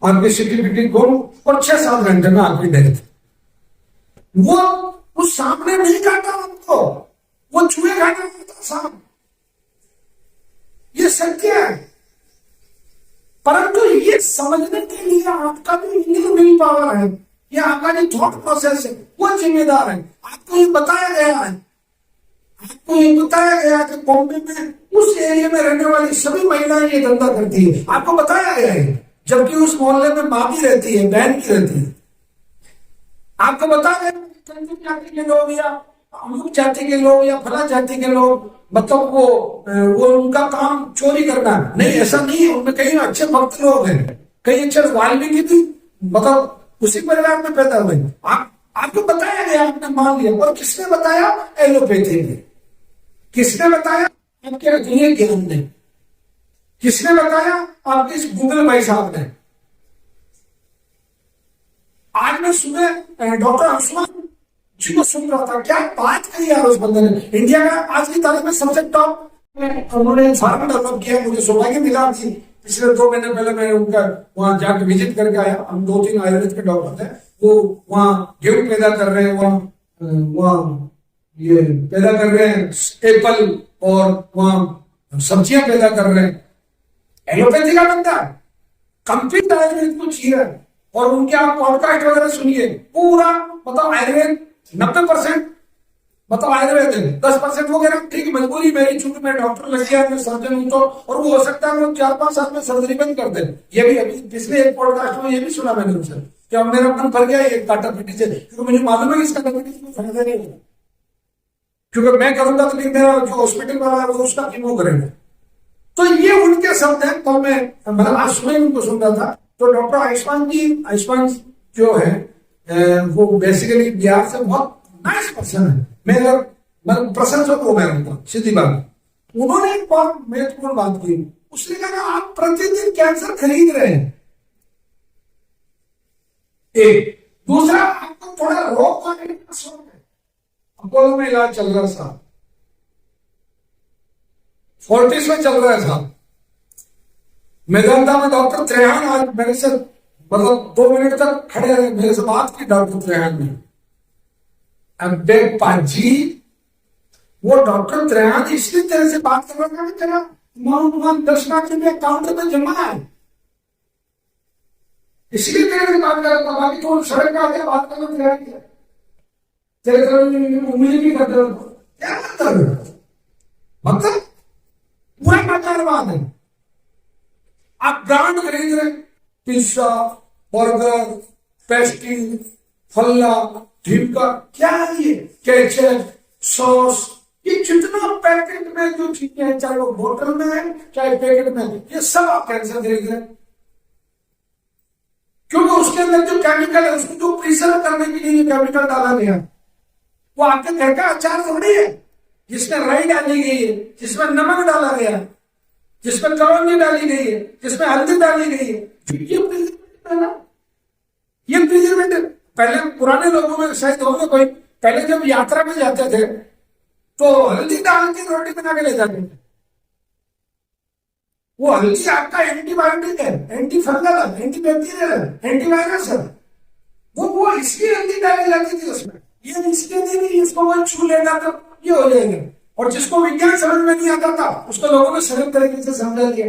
आपकी सिक्योरिटी गुम, और 6-7 घंटे में आपकी डेथ। वो उस सांप ने नहीं काटा आपको, वो चूहे काटा था सांप, ये सत्य है। परंतु ये समझने के लिए आपका भी इतनी विल पावर है, ये आपका जो थॉट प्रोसेस है वो जिम्मेदार है। आपको ये बताया गया है, आपको ये बताया गया कि बॉम्बे में उस एरिया में रहने वाली सभी महिलाएं ये धंधा करती है, आपको बताया गया है, जबकि उस मोहल्ले में माँ भी रहती है, बहन भी रहती है। आपको बताया गया जाति के लोग या अमुक जाति के लोग या फला जाति के लोग, मतलब वो उनका काम चोरी करना नहीं, ऐसा नहीं है। उनमें कई अच्छे भक्त लोग हैं, कई अच्छे वाल्मीकि भी मतलब उसी परिवार में पैदा हुए। आपको बताया गया, आपने मान लिया, और किसने बताया? एलोपैथी ने। किसने बताया? आपके अधूरे ज्ञान ने। किसने बताया? आपके इस गूगल भाई साहब ने। आज मैं सुबह डॉक्टर आयुष्मान जी को सुन रहा था, क्या बात कही यार उस बंदे ने। इंडिया का आज की तारीख में सबसे टॉप उन्होंने फार्म डेवलप किया। मुझे सौभाग्य मिला थी, पिछले 2 महीने पहले मैं उनका वहां जाकर विजिट करके आया। हम 2-3 आयुर्वेद के डॉक्टर थे, वो वहां गेहूं पैदा कर रहे हैं, वहां ये पैदा कर रहे हैं एप्पल, और वहां सब्जियां पैदा कर रहे हैं। एलोपैथी का बंदा कंप्लीट आयुर्वेद को जी रहा है। और उनके आप पॉडकास्ट वगैरह सुनिए, पूरा मतलब आयुर्वेद 90% मतलब आयुर्वेद है, 10% वगैरह ठीक मजबूरी मेरी, चूंकि मैं डॉक्टर लग गया, मैं सर्जन हूं, तो और वो हो सकता है वो 4-5 साल में सर्जरी बंद कर दे। ये भी अभी पिछले एक पॉडकास्ट में ये भी सुना मैंने उनसे कि अब मेरा मन भर गया एक काटापीटी से, क्योंकि मुझे मालूम है कि इसका डायबिटीज में फायदा नहीं होगा, क्योंकि मैं करूंगा तो मेरा जो हॉस्पिटल वाला है वो उसका कीमो करेंगे। तो ये उनके शब्द हैं। तो मैं मतलब आज सुबह उनको सुन रहा था। तो डॉक्टर आयुष्मान जो है वो बेसिकली बिहार से बहुत नाइस पर्सन है। मैं प्रशंसक हूं मैं उनका, सीधी बात। उन्होंने एक बहुत महत्वपूर्ण बात की। उसने कहा आप प्रतिदिन कैंसर खरीद रहे हैं, एक। दूसरा, आपको थोड़ा रोग का शौक है, अपोलो में इलाज चल रहा था, फोर्टिस में चल रहा था, मेदांता में डॉक्टर त्रेहान आज मेरे से मतलब 2 मिनट तक खड़े रहे, मेरे से बात की डॉक्टर त्रेहान ने। पाजी वो डॉक्टर त्रेहान इसलिए तरह से बात कर रहा था कि तेरा 10 लाख रुपया अकाउंट में जमा है, इसलिए तेरे से बात कर रहा था। बाकी तो सड़क का आगे बात करना त्रेहान है, तेरे उम्मीद नहीं करते क्या मतलब पूरा नकारवाद है। आप ब्रांड खरीद रहे, पिज्जा, बर्गर, पेस्ट्री, फल्ला, ढीमका, क्या है ये, केचप, सॉस, ये जितना पैकेट में जो चीजें हैं, चाहे वो बोतल में है चाहे पैकेट में, ये सब आप कैंसर खरीद रहे, क्योंकि उसके अंदर जो केमिकल है उसको जो प्रिजर्व करने के लिए केमिकल डाला गया, वो आपके घर का अचार थोड़ी है जिसमें राई डाली गई है, जिसमें नमक डाला गया, जिसमें कलौंजी डाली गई है, जिसमें हल्दी डाली गई है। ये प्रिजर्वेटिव है ना, ये प्रिजर्वेटिव। पहले पुराने लोगों में शायद होगा कोई, पहले जब यात्रा में जाते थे तो हल्दी डाल के रोटी बना के ले जाते थे। वो हल्दी आपका एंटीबायोटिक है, एंटी फंगल है, एंटी बैक्टीरियल है, एंटीवायरस है। वो इसकी हल्दी डाली जाती थी उसमें, ये इसके नहीं, इसको वो छू लेगा तो ये हो जाएगा। और जिसको विज्ञान समझ में नहीं आता था उसको लोगों ने सरल तरीके से समझा दिया।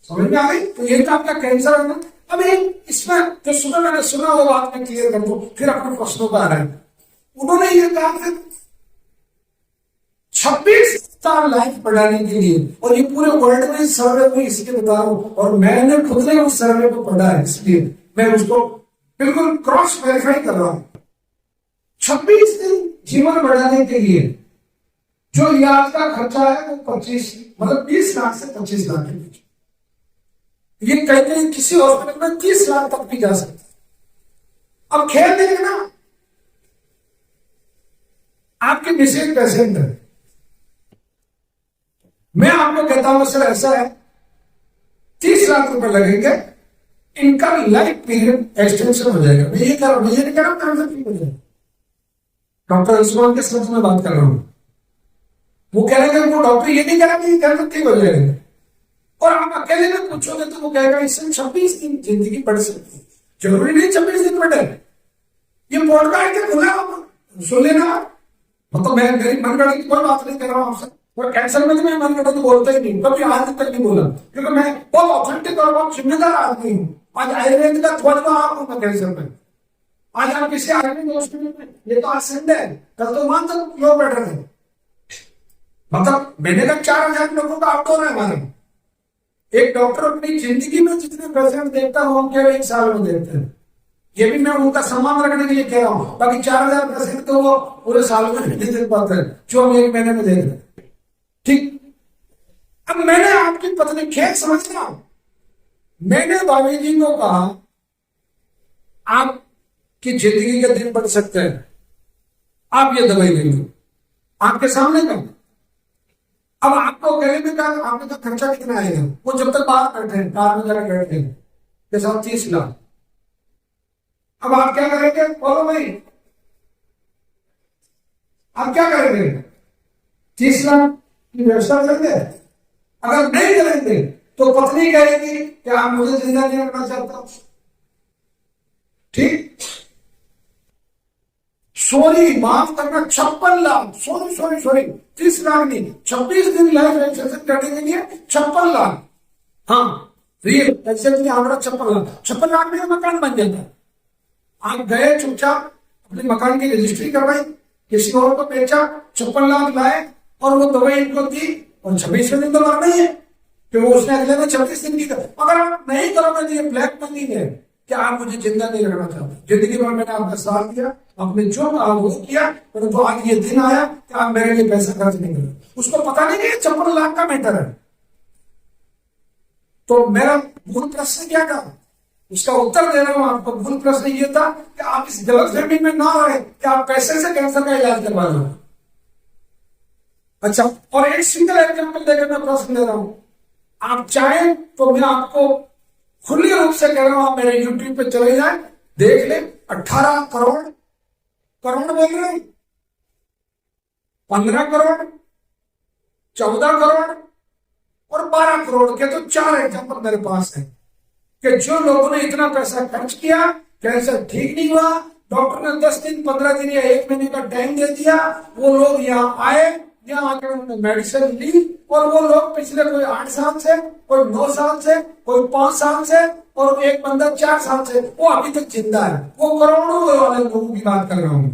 समझ में आ गई? तो ये तो आपका कैंसर है ना। अब इसमें जो सुबह मैंने सुना वो बात में क्लियर कर दूं, फिर अपने प्रश्नों पर आ रहे हैं। उन्होंने ये कहा कि 26 साल लाइफ बढ़ाने के लिए, और ये पूरे वर्ल्ड में सर्वे हुई इसलिए बता रहा हूं, और मैंने खुद ने उस सर्वे को पढ़ा है, इसलिए मैं उसको बिल्कुल क्रॉस वेरीफाई कर रहा हूं। 26 दिन जीवन बढ़ाने के लिए जो इलाज का खर्चा है वो 25 मतलब 20 लाख से 25 लाख के बीच। ये कहते हैं किसी हॉस्पिटल में 30 लाख तक भी जा सकता है। अब खेल देंगे ना, आपके मिसेज पेशेंट है, मैं आपको कहता हूं सर ऐसा है 30 लाख रुपए लगेंगे, इनका लाइफ पीरियड एक्सटेंशन हो जाएगा। मैं ये कह रहा हूं, ये नहीं कह रहा हूं कैंसर ठीक हो जाएगा। डॉक्टर अंशुमान के शब्द में बात कर रहा हूं। वो कह रहे हैं, वो डॉक्टर ये नहीं कह रहा कि कैंसर ठीक हो जाएगा। और आप अकेले में पूछोगे तो वो कहेगा इससे 26 दिन जिंदगी बढ़ सकती है। जरूरी नहीं 26 दिन बढ़े। ये पॉडकास्ट है, खुला सुन लेना। मतलब मैं मेरी मनगढ़ंत की कोई बात नहीं कर रहा हूं आपसे। और कैंसर में तो मैं मनगढ़ंत बोलता ही नहीं, कभी आज तक नहीं बोला, क्योंकि मैं बहुत ऑथेंटिक और बहुत जिम्मेदार आदमी हूँ। आज आयुर्वेद का थोड़ा आप हूँ कैंसर में। आज आप किसी आयुर्वेद हॉस्पिटल में, ये तो आज संडे है, कल तो वहां तक लोग बैठ रहे हैं। मतलब महीने का 4000 लोगों का आउटडोर है हमारे। एक डॉक्टर अपनी जिंदगी में जितने पेशेंट देखता है वो हम केवल 1 साल में देखते हैं। ये भी मैं उनका सम्मान रखने के लिए कह रहा हूं। बाकी 4000 पेशेंट तो वो पूरे साल में नहीं देख पाते हैं, जो हम 1 महीने में देख रहे हैं। ठीक। अब मैंने आपकी पत्नी खेत समझना, मैंने भाभी जी को कहा आपकी जिंदगी के दिन बढ़ सकते हैं, आप ये दवाई ले लो, आपके सामने का। अब आपको गले में का आपने का खर्चा कितना आएगा? वो जब तक बाहर बैठे हैं, कार में जाकर बैठे हैं, के साथ 30 लाख। अब आप क्या करेंगे? बोलो भाई, आप क्या करेंगे? 30 लाख की व्यवस्था करेंगे? अगर नहीं करेंगे तो पत्नी कहेगी कि आप मुझे जिंदा नहीं रखना चाहता। ठीक। सॉरी, माफ करना, 56 लाख, सॉरी 30 लाख नहीं, 26 दिन लाइफ एक्सटेंशन करने के लिए 56 लाख। हाँ, रियल एक्सटेंशन आंकड़ा 56 लाख। 56 लाख में मकान बन जाता है। आप गए चुपचाप अपने मकान की रजिस्ट्री करवाई, किसी और को बेचा, 56 लाख लाए और वो दवाई इनको दी, और 26वें दिन तो मरना ही है, कि वो उसने अगले में 26 दिन की। अगर आप नहीं करोगे तो ये ब्लैक मनी है कि आप मुझे जिंदा नहीं रखना चाहते। जिंदगी भर मैंने आपका साथ दिया, आपने जो कहा वो किया, परंतु तो आज ये दिन आया कि आप मेरे लिए पैसा खर्च नहीं करें। उसको पता नहीं कि 56 लाख का मैटर है। तो मेरा मूल प्रश्न क्या था, उसका उत्तर दे रहा हूं आपको। मूल प्रश्न ये था कि आप इस गलतफहमी में ना रहे कि आप पैसे से कैंसर का इलाज करवा रहे हो। अच्छा, और एक सिंगल एग्जाम्पल देकर मैं प्रश्न दे रहा हूं। आप चाहें तो मैं आपको खुले रूप से कह रहा हूं, आप मेरे यूट्यूब पे चले जाए, देख ले, 18 करोड़ बोल रहे हैं, 15 करोड़, 14 करोड़ और 12 करोड़ के तो 4 एग्जाम्पल मेरे पास है कि जो लोगों ने इतना पैसा खर्च किया, कैंसर ठीक नहीं हुआ, डॉक्टर ने 10 दिन 15 दिन या 1 महीने का टाइम दे दिया, वो लोग यहाँ आए, यहाँ आकर उन्होंने मेडिसिन ली, और वो लोग पिछले कोई 8 साल से, कोई 9 साल से, कोई 5 साल से, और एक बंदा 4 साल से, वो अभी तक जिंदा है। वो करोड़ों वाले लोगों की बात कर रहा हूं।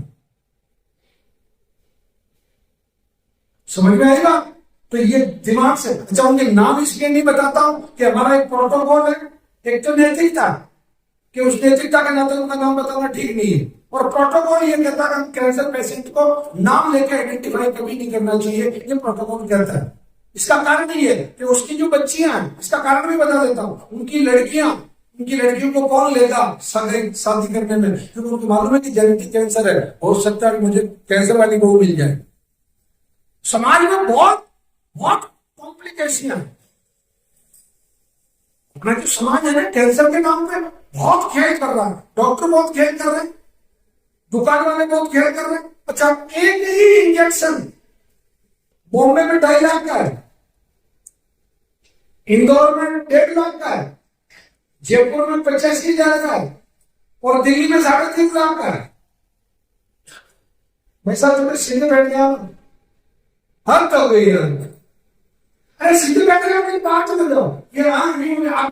समझ में आएगा? तो ये दिमाग से। अच्छा, उनके नाम इसलिए नहीं बताता हूं कि हमारा एक प्रोटोकॉल है, एक तो नैतिकता, कि उस नैतिकता के नाते उनका नाम बताना ठीक नहीं है। और प्रोटोकॉल ये कहता है कैंसर पेशेंट को नाम लेकर आइडेंटिफाई कभी नहीं करना चाहिए, ये प्रोटोकॉल कहता है। इसका कारण ये है कि उसकी जो बच्चियां हैं, इसका कारण भी बता देता हूं, उनकी लड़कियों को कौन लेगा शादी करने में, क्योंकि उनको मालूम है कि जेनेटिक कैंसर है, हो सकता है मुझे कैंसर वाली बहू मिल जाए। समाज में बहुत कॉम्प्लिकेशन है। अपना जो समाज है ना, कैंसर के नाम पे बहुत खेल कर रहा है। डॉक्टर बहुत खेल कर रहे हैं, दुकान वाले बहुत खेल कर रहे हैं। अच्छा, एक ही इंजेक्शन बॉम्बे में 2.5 लाख का है, इंदौर में 1.5 लाख का है, जयपुर में 85,000 का है, और दिल्ली में 3.5 लाख का है। मैं साथ में सीधे बैठ गया, हद हो गई है। अरे सीधे बैठ गया, मेरी बात चले जाओ, ये आंख नहीं, आप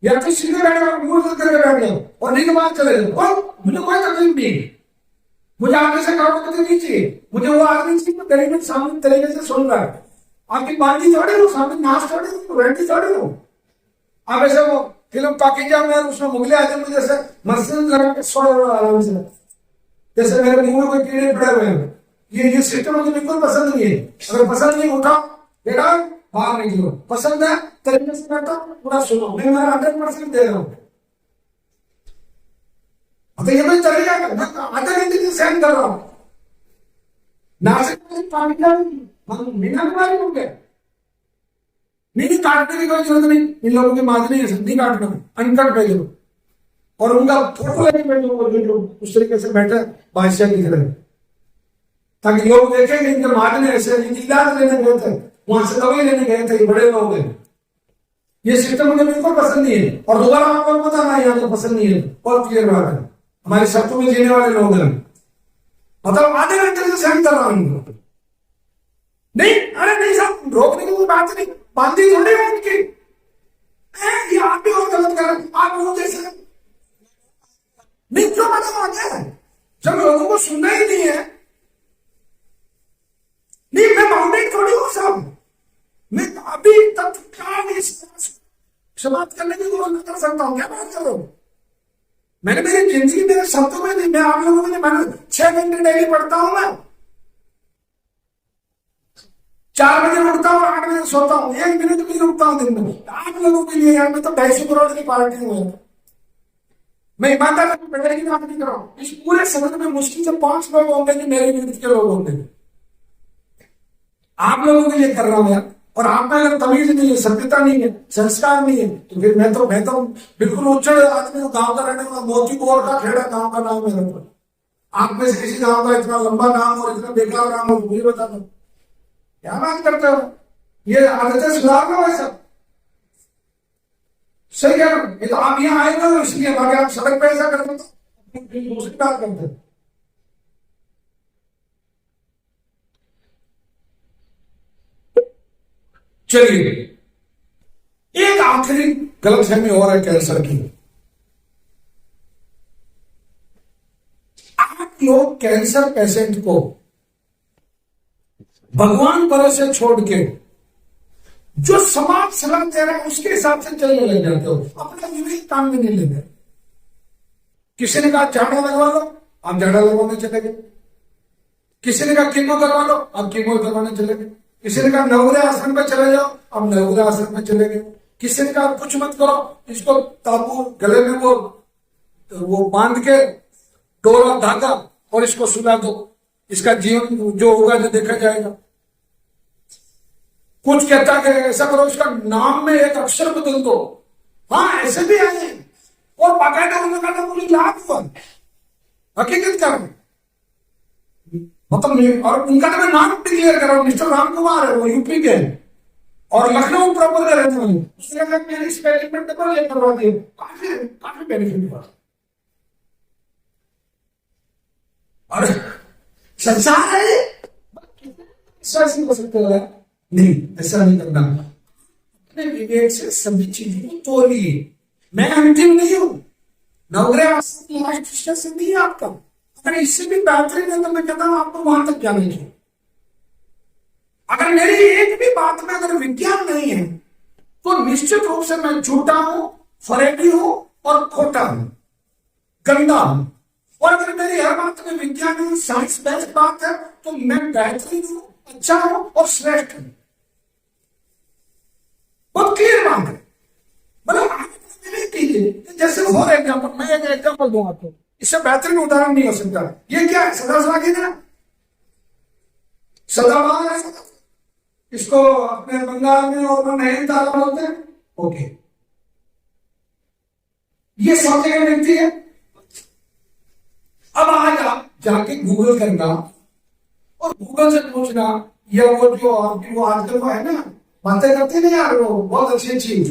या तो सीधे बैठ गया, मुंह करके बैठ जाओ, और नहीं तो बात चले जाओ। और मुझे कोई तकलीफ नहीं, मुझे आपने से करोड़पति नहीं चाहिए, मुझे वो आदमी चाहिए गरीब सामने तरीके से सुन रहा है। आपकी बांधी थोड़ी हो, सामने नाश थोड़ी हो, रेडी थोड़ी हो। आप ऐसे वो फिल्म पाकिजा में उसमें मुगले आदमी जैसे मस्जिद लगा के सो रहे हो आराम से, जैसे मेरे मुंह में कोई कीड़े पड़े हुए हैं, ये सिस्टम मुझे बिल्कुल पसंद नहीं है। अगर पसंद नहीं, उठा बेटा बाहर निकलो। पसंद है तरीके से बैठो, पूरा सुनो, मैं मेरा 100% दे रहा हूं। तो ये मैं चले जाएगा, आधे घंटे से सहन कर रहा हूं, नासिक मीना बीमारी हो गया। नहीं काटने की कोई जरूरत नहीं, इन लोगों की माजनी है, नहीं काटना, अनकट भेजो। और उनका फोटो लेके भेजो जो उस तरीके से बैठे बादशाह की तरह, ताकि लोग देखेंगे इनके माजने ऐसे इलाज लेने गए थे, वहां से दवाई लेने गए थे, बड़े लोग हैं। ये सिस्टम मुझे बिल्कुल पसंद नहीं है। और दोबारा आपको पता ना, यहाँ तो पसंद नहीं है, बहुत क्लियर बात है। हमारे शब्दों में जीने वाले लोग हैं, मतलब आधे घंटे से सहन कर रहा हूं इनको। नहीं, अरे नहीं साहब, रोकने की कोई बात नहीं, बांधी थोड़ी है उनकी। ये आप भी और गलत कर रहे हैं, आप लोग जैसे नहीं, क्यों मतलब आ गया जब लोगों को सुनना ही नहीं है। नहीं, मैं बाउंडेड थोड़ी हूं साहब, मैं अभी तक क्या नहीं समाप्त करने की कोशिश कर सकता हूं। क्या बात कर रहा हूं मैंने, मेरी जिंदगी मेरे शब्दों में नहीं, मैं आप लोगों में मैंने 6 घंटे डेली पढ़ता हूं, मैं 4 बजे उठता हूँ, 8 बजे सोता हूँ, 1 मिनट भी रुकता हूँ दिन में। आप लोगों के लिए यार, मैं तो 250 करोड़ की पार्टी हूँ। मैं ईमानदार बेटे की बात नहीं कर रहा हूँ। इस पूरे सदन में मुश्किल से 5 लोग होंगे कि मेरे विरुद्ध के लोग होंगे। आप लोगों के लिए कर रहा हूं यार। और आप में अगर तमीज नहीं है, सभ्यता नहीं है, संस्कार नहीं है, तो फिर मैं तो बिल्कुल उच्चड़ आदमी हूँ, गांव का रहने वाला, मोती बोर का खेड़ा गांव का नाम है। आप में से किसी गांव का इतना लंबा नाम और इतना बेकार नाम हो, मुझे बता दो, क्या बात करते हो? ये आदतें सुधार लो। ऐसा सही कह रहा हूं। ये तो आप यहाँ आए ना इसलिए, बाकी आप सड़क पे ऐसा करते तो दूसरी बात करते। चलिए, एक आखिरी गलतफहमी हो रहा है कैंसर की। आप लोग कैंसर पेशेंट को भगवान भरोसे छोड़ के जो समाज सलाह दे रहा है उसके हिसाब से चलने लग जाते हो, अपना विवेक काम में नहीं लेते। किसी ने कहा झाड़ा लगवा लो, आप झाड़ा लगवाने चले गए। किसी ने कहा कीमो करवा लो, आप कीमो करवाने चले गए। किसी ने कहा नवग्रह आश्रम पे चले जाओ, अब नवग्रह आश्रम में चले गए। किसी ने कहा कुछ मत करो, इसको ताबू गले में वो बांध के डोरा धागा और इसको सुला दो, इसका जीवन जो होगा जो देखा जाएगा। कुछ कहता है ऐसा करो, इसका नाम में एक अक्षर बदल दो। हाँ, ऐसे भी आए और बाकायदा उन्होंने मुझे लाभ हुआ, हकीकत का मतलब। और उनका तो मैं नाम डिक्लेयर कर रहा हूं, मिस्टर राम कुमार है, वो यूपी के और लखनऊ प्रॉपर का रहने वाले। उसने कहा मैंने एक्सपेरिमेंट करवा दिए, काफी बेनिफिट हुआ। और संसार है, ऐसा नहीं हो सकता है। नहीं, ऐसा नहीं करना। अपने विवेक से सभी चीजों को तोड़िए। मैं अंतिम नहीं हूं, नवग्रह से नहीं है आपका। अगर इससे भी बेहतरीन है तो मैं कहता हूं आपको वहां तक जाना चाहिए। अगर मेरी एक भी बात में अगर विज्ञान नहीं है तो निश्चित रूप से मैं झूठा हूं, फरेबी हूं और खोटा हूं, गंदा हूं। और अगर मेरी हर बात में विज्ञान है, साइंस बेस्ड बात है, तो मैं बेहतरीन हूं, अच्छा हूं और श्रेष्ठ हूं। बहुत क्लियर बात है। मतलब आप कीजिए, जैसे फॉर एग्जाम्पल मैं एक एग्जाम्पल दूं आपको, इससे बेहतरीन उदाहरण नहीं हो सकता। ये क्या है? सदाबहार है, सदाबहार है। इसको अपने बंगाल में और नहीं तारा बोलते हैं। ओके, ये सब जगह मिलती है। अब आज आप जाके गूगल करना और गूगल से पूछना, या वो जो आपकी वो आजकल वो है ना, बातें करते नहीं यार, वो बहुत अच्छी अच्छी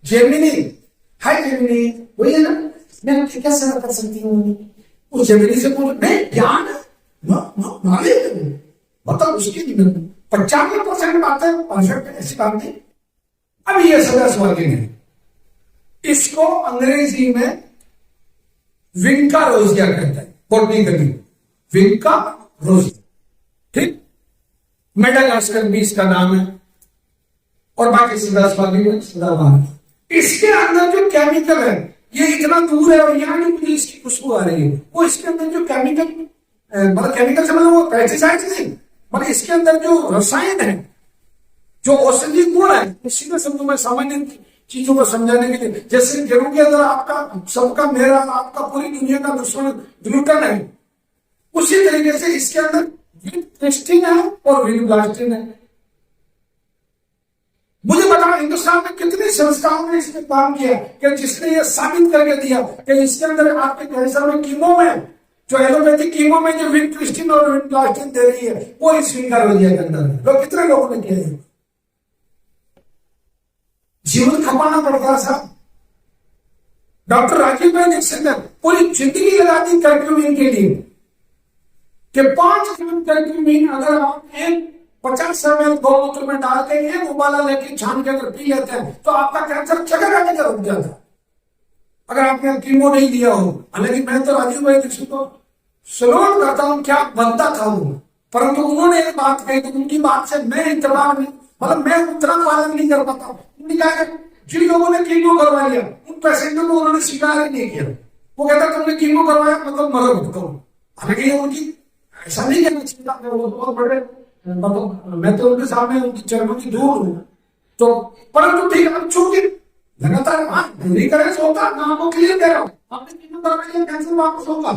जेमिनी, हाय जेमिनी, वही है ना, मैं आपकी क्या सेवा कर सकती हूँ? उस जेमिनी से पूछ, नहीं ज्ञान नॉलेज मतलब उसकी 95% बातें परफेक्ट, ऐसी बात नहीं। अब ये सदा स्वर्गिंग है, इसको अंग्रेजी में विंका रोजिया कहता है, बॉटनी का विंका रोजिया, ठीक। मेडागास्कर भी इसका नाम है और बाकी सदा स्वर्गिंग है, सदाबहार। इसके अंदर जो केमिकल है ये इतना दूर है और यहाँ भी मुझे इसकी खुशबू आ रही है। वो इसके अंदर जो केमिकल, मतलब केमिकल से मतलब वो पेस्टिसाइड नहीं, मतलब इसके अंदर जो रसायन है, जो औषधि गुण है, सीधे शब्दों में सामान्य चीजों को समझाने के लिए, जैसे गेहूं के अंदर आपका सबका मेरा आपका पूरी दुनिया का दुश्मन ग्लूटन है, उसी तरीके से इसके अंदर विनक्रिस्टिन है और विनब्लास्टिन है। मुझे बताओ हिंदुस्तान में कितनी संस्थाओं ने इसमें काम किया कि जिसने ये साबित करके दिया कि इसके अंदर आपके कैंसर में कीमो में, जो एलोपैथिक कीमो में जो विनक्रिस्टिन और विनब्लास्टिन दे रही है, वो इस विनकारोजिया के अंदर लोग, कितने लोगों ने किया है। जीवन खपाना पड़ता साहब। डॉक्टर राजीव भाई दीक्षित ने पूरी जिंदगी लगा दी कर्क्यूमिन के लिए कि 5 ग्राम कर्क्यूमिन अगर आप 50 ml गौमूत्र में डाल के एक उबाला लेके छान के अगर पी लेते हैं तो आपका कैंसर जगह जगह रुक जाता है, अगर आपने कीमो नहीं दिया हो। हालांकि मैं तो राजीव भाई दीक्षित को सलूट करता हूं, क्या बनता था वो, परंतु उन्होंने एक बात कही, तो उनकी बात से मैं इतबार नहीं, मतलब मैं उतना पालन नहीं कर पाता। उन्होंने कहा जिन लोगों ने कीमो करवा लिया उन पेशेंटों को उन्होंने स्वीकार ही नहीं किया। वो कहता तुमने कीमो करवाया मतलब मरो मत करो। हालांकि उनकी ऐसा नहीं कहना चाहिए, वो बहुत बड़े, मतलब मैं तो उनके सामने उनकी चरणों की दूर हूं, तो परंतु ठीक है, चूंकि लगातार नहीं करे होगा ना, आपको क्लियर कह रहा हूं, आपने कीमो करवा लिया कैंसर वापस होगा,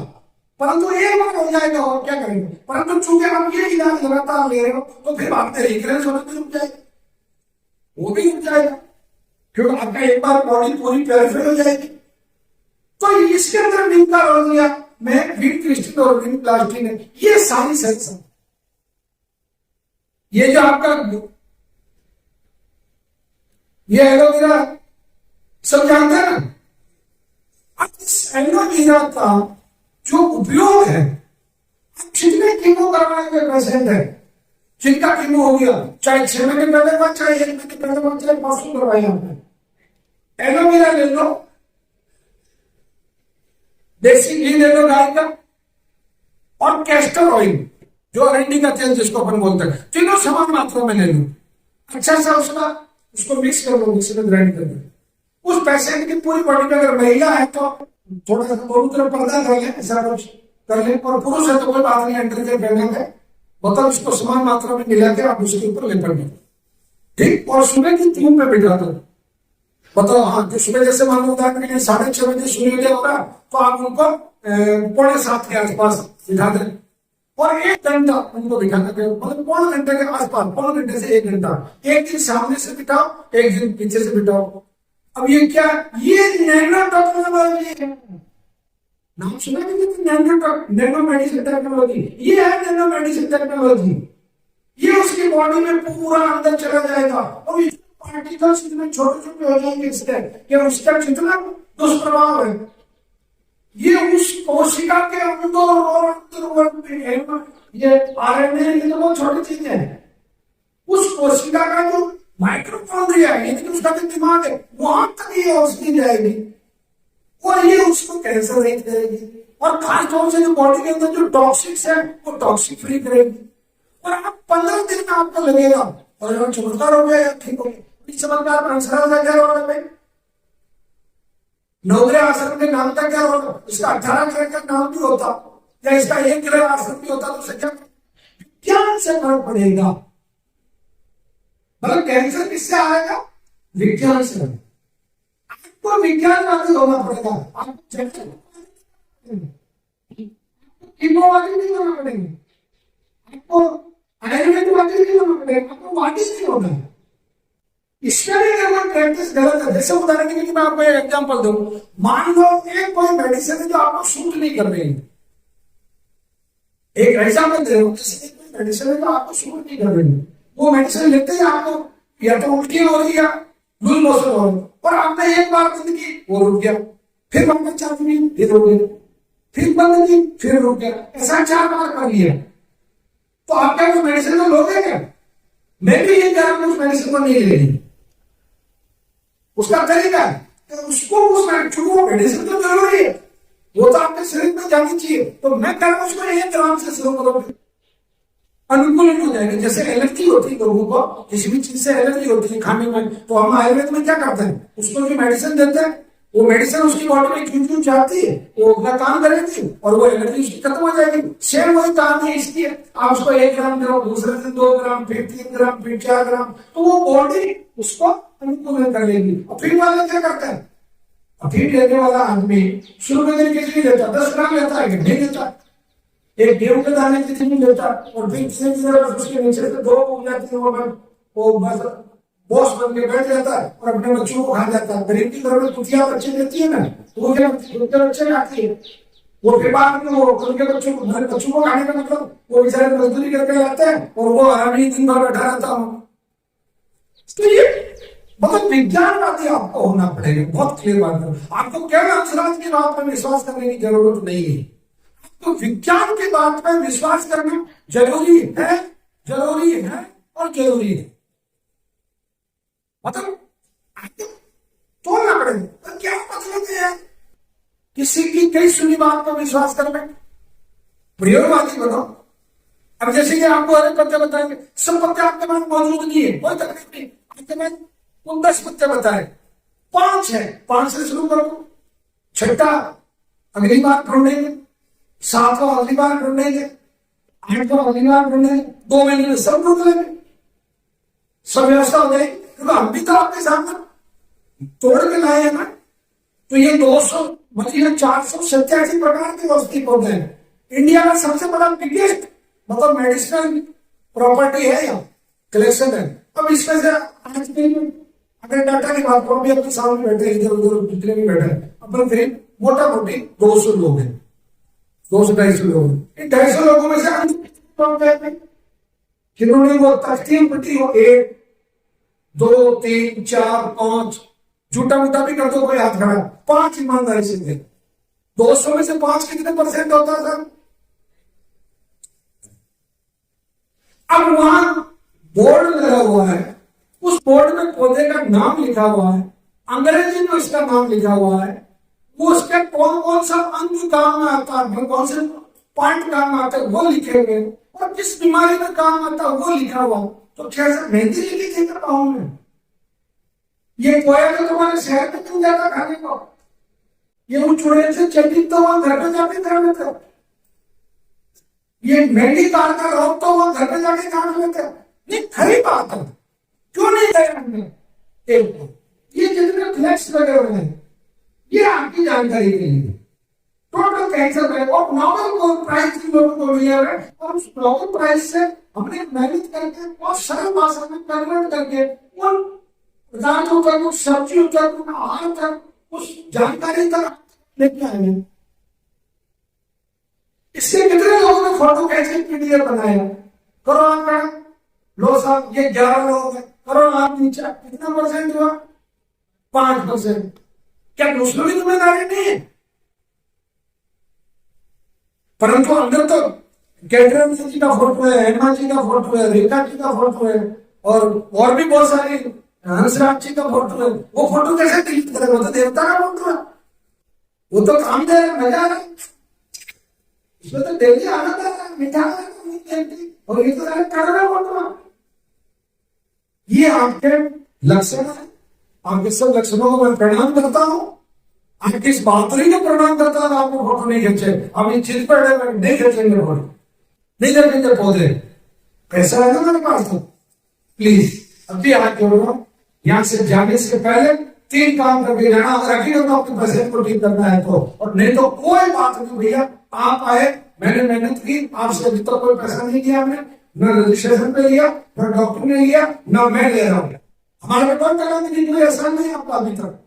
परंतु एक बार हो जाएगा और क्या करेंगे। परंतु चूंकि आप ये इलाज लगातार ले रहे हो तो फिर आपने रिकरेंस होना भी रुक जाएगा, वो भी रुक जाएगा, क्योंकि आपका एक बार बॉडी पूरी प्योरीफाई हो जाएगी। तो इसके अंदर विनकारोजिया में विनक्रिस्टिन और विनब्लास्टिन है, ये सारी सेल्स है। ये जो आपका ये एलोवेरा सब जानते हैं ना। अब इस एलोवेरा का जो उपयोग है, जितने कीमो करवाए हुए पेशेंट है, जिनका कीमो हो गया, चाहे 6 महीने पहले हुआ, चाहे 1 महीने पहले हुआ, चाहे परसों करवाया आपने, एलोवेरा ले लो, देसी घी ले लो गाय का, और कैस्टर ऑयल जो अरंडी का तेल जिसको अपन बोलते हैं, तीनों समान मात्रा में ले लो। अच्छा सा उसको मिक्स कर लो, मिक्सी में ग्राइंड कर लो। उस पेशेंट की पूरी बॉडी में, अगर महिला है तो थोड़ा सा दोनों तरफ पर्दा कर ले, ऐसा कुछ कर ले, और पुरुष है तो कोई बात नहीं, एंटर के पहने है, मतलब इसको समान मात्रा में मिला के आप उसके ऊपर लेपर दो, ठीक। और सुबह की 3 पे बिठा दो, बताओ। हाँ, जो सुबह जैसे मान लो उदाहरण के लिए 6:30 बजे सूर्योदय हो रहा, तो आप उनको 6:45 के आसपास बिठा दें और 1 घंटा उनको बिठाना, मतलब 1 घंटे के आसपास, 1 घंटे से 1 घंटा, एक दिन सामने से बिठाओ, एक दिन पीछे से बिठाओ। अब ये क्या, ये नैनो टेक्नोलॉजी है, नाम सुना कि नैनो मेडिसिन टेक्नोलॉजी, ये है नैनो मेडिसिन टेक्नोलॉजी। ये उसकी बॉडी में पूरा अंदर चला जाएगा और पार्टिकल्स इतने छोटे छोटे हो जाएंगे इसके कि उसका जितना दुष्प्रभाव है ये उस कोशिका के अंदर और अंदर, ये आरएनए ये तो बहुत छोटी चीज है, उस कोशिका का जो माइक्रोकॉन्ड्रिया है, यानी कि उसका जो दिमाग है, वहां तक ये औषधि जाएगी और ये उसको कैंसर रहित करेगी, और खासतौर से जो बॉडी के अंदर जो टॉक्सिक्स है वो टॉक्सिक फ्री करेगी। और आप 15 दिन में आपको लगेगा और चमत्कार हो गया, ठीक हो गया। चमत्कार में आंसर क्या होगा भाई, नवग्रह आश्रम के नाम का क्या होगा, इसका 18 ग्रह का नाम भी होता, या इसका 1 ग्रह आश्रम भी होता, तो उसे क्या विज्ञान से फर्क पड़ेगा। मतलब कैंसर किससे आएगा, विज्ञान से। आपको विज्ञान वाले होना पड़ेगा, आपको कीमो वाले नहीं होना पड़ेगा, आपको आयुर्वेद वाले नहीं होना पड़ेगा, आपको वाटिस नहीं होना है। इसमें भी अगर प्रैक्टिस गलत है, जैसे उदाहरण के लिए मैं आपको एक एग्जांपल दूं, मान लो एक कोई मेडिसिन है जो आपको सूट नहीं कर रही है, एक एग्जांपल दे रहा हूं, जैसे कोई मेडिसिन है जो आपको सूट नहीं कर रही है, वो मेडिसिन लेते ही आपको या तो उल्टी हो रही है, लूज मोशन हो रही है, और आपने एक बार बंद की वो रुक गया, फिर बंद चालू की फिर रुक गया, फिर बंद की फिर रुक गया, ऐसा 4 बार कर लिया, तो आप क्या उस मेडिसिन को लोगे क्या? मैं भी ये कह रहा हूं उस मेडिसिन को नहीं लेनी, उसका तरीका है तो उसको उस मेडिसिन तो जरूरी है, वो तो आपके शरीर में जानी चाहिए, तो मैं कह रहा हूं उसको 1 ग्राम से शुरू करोगे, अनुकूलन हो जाएगा। जैसे एलर्जी होती है लोगों को, किसी भी चीज से एलर्जी होती है खाने में, तो हम आयुर्वेद में क्या करते हैं, उसको जो मेडिसिन देते हैं वो मेडिसिन उसकी बॉडी में क्यों क्यों जाती है, वो अपना काम करेगी और वो एनर्जी उसकी खत्म हो जाएगी। सेम वही काम है इसकी, आप उसको 1 ग्राम दो, दूसरे दिन 2 ग्राम, फिर 3 ग्राम, फिर 4 ग्राम, तो वो बॉडी उसको अनुकूलन कर लेगी। और फिर वाला क्या करता है, फिर लेने वाला आदमी शुरू में दिन कितनी लेता, 10 ग्राम लेता है कि नहीं लेता, एक गेहूं के दाने जितनी लेता, और फिर उसके नीचे से 2 उग जाती है, वो बस बॉस बन के बैठ जाता है और अपने बच्चों को खा जाता है। गरीब की घर में कुतिया बच्चे देती है ना, तो वो क्या उनके बच्चे खाती है, वो फिर बाद में वो उनके बच्चों को खाने का मतलब वो बेचारे मजदूरी करके लाते हैं और वो आरामी दिन भर बैठा रहता हूँ। तो ये बहुत विज्ञानवादी आपको होना पड़ेगा, बहुत क्लियर बात है। आपको क्या अंशराज की बात में विश्वास करने की जरूरत नहीं है, तो विज्ञान की बात में विश्वास करना जरूरी है, जरूरी है और जरूरी है। मतलब तोड़ना पड़ेगा, तो क्या मतलब है किसी की कई सुनी बात पर विश्वास करना, प्रयोगवादी बनो। अब जैसे कि आपको अरे पत्ते बताएंगे, सब पत्ते आपके पास मौजूद नहीं है, कोई तकलीफ नहीं, आपके पास उन 10 पत्ते बताए, 5 है, 5 से शुरू करो, 6ठा अगली बार ढूंढेंगे, 7वां अगली बार ढूंढेंगे, 8वां अगली बार ढूंढेंगे, 2 महीने में सब ढूंढ लेंगे, सब व्यवस्था हो जाएगी। हम भी तो आपके सामने तोड़ के लाए हैं ना, तो ये 200 मतलब 487 प्रकार के औषधि पौधे हैं। इंडिया का सबसे बड़ा बिगेस्ट मतलब मेडिसिनल प्रॉपर्टी है या कलेक्शन है। अब इसमें से आज के अगर डाटा की बात करो, अभी अपने सामने बैठे इधर उधर जितने भी बैठे हैं, अपन करीब मोटा मोटी 200 लोग हैं, 200-250 लोग हैं। इन 250 लोगों में से जिन्होंने वो तख्ती पट्टी हो 1 2 3 4 5 झूठा मूठा भी कर दो कोई हाथ खड़ा, 5 ईमानदारी से दे, 200 में से 5 कितने % होता है सर? अब वहां बोर्ड लगा हुआ है, उस बोर्ड में पौधे का नाम लिखा हुआ है, अंग्रेजी में उसका नाम लिखा हुआ है, वो उसके कौन कौन सा अंग काम में आता है, कौन से पॉइंट काम में आता है वो लिखे हुए, और किस बीमारी में काम आता है वो लिखा हुआ। तो क्या मेहंदी लिखी थी कर पाऊं मैं? ये कोया तो तुम्हारे शहर में क्यों जाता खाने को, ये वो चुड़ैल से चटनी तो वहां घर पे जाके खा लेते, ये मेहंदी तार का रोग तो वहां घर पे जाके खा लेते। ये खरी बात है, क्यों नहीं तैयार हमने? ये जितने फ्लैक्स लगे हुए हैं ये आपकी जानकारी के लिए, टोटल कैंसर है और नोबेल प्राइज की लोगों को मिला है, और उस नोबेल प्राइज से हमने मेहनत करके बहुत सरल भाषा में कन्वर्ट करके उन पदार्थों तक, उस सब्जियों तक, उन आहार तक, उस जानकारी तक लेके आए। इससे कितने लोगों ने फोटो कैसे पीडीएफ बनाया? करो आंकड़ा, लो साहब ये 11 लोग हैं, करो आप नीचे कितना % हुआ? 5%। क्या दूसरों की जिम्मेदारी नहीं है? परंतु अंदर तो कैटरन जी का फोटो है, हेमा जी का फोटो है, रेखा जी का फोटो है, और भी बहुत सारे हंसराज जी का फोटो है। वो फोटो कैसे डिलीट करेगा? वो तो देवता का फोटो है, वो तो काम दे रहा, मजा आ रहा है, इसमें तो डेली आनंद आ रहा है, मिठा आ रहा है, और ये तो कर रहा फोटो। ये आपके लक्षण है, आपके सब लक्षणों को मैं प्रणाम करता हूं। आपकी इस बहादुरी को प्रणाम करता हूं, आपको फोटो नहीं खींचे, हम इन चीज पर नहीं खींचेंगे फोटो, नहीं देखेंगे पौधे, पैसा है ना मेरे पास, तो प्लीज अभी हाथ जोड़ो। यहां से जाने से पहले 3 काम करके जाना, अगर अभी तो अपने बजट को ठीक करना है तो, और नहीं तो कोई बात नहीं भैया, आप आए, मैंने मेहनत की, आपसे अभी तक कोई पैसा नहीं दिया हमने, न रजिस्ट्रेशन पे लिया, न डॉक्टर ने लिया, न मैं ले रहा हूं, हमारे में कोई कला की कोई ऐसा नहीं आपका अभी तक।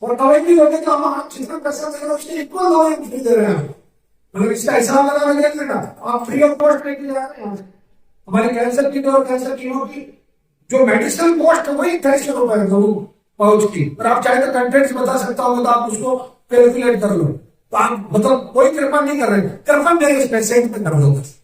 और कभी भी लोगे तो हम जितना पैसा दे रहे हैं उसके इक्वल हो दे रहे हैं, मतलब इसका हिसाब लगा लेना, आप फ्री ऑफ कॉस्ट लेके जा रहे हैं। हमारे कैंसर की और कैंसर कीमों की जो मेडिसिनल कॉस्ट है वही 250 रुपए पाउच की, और आप चाहे तो कंटेंट्स बता सकता हूँ तो आप उसको कैलकुलेट कर लो। तो आप मतलब कोई कृपा नहीं कर रहे, कृपा मेरे इस पेशेंट पे कर दो बस।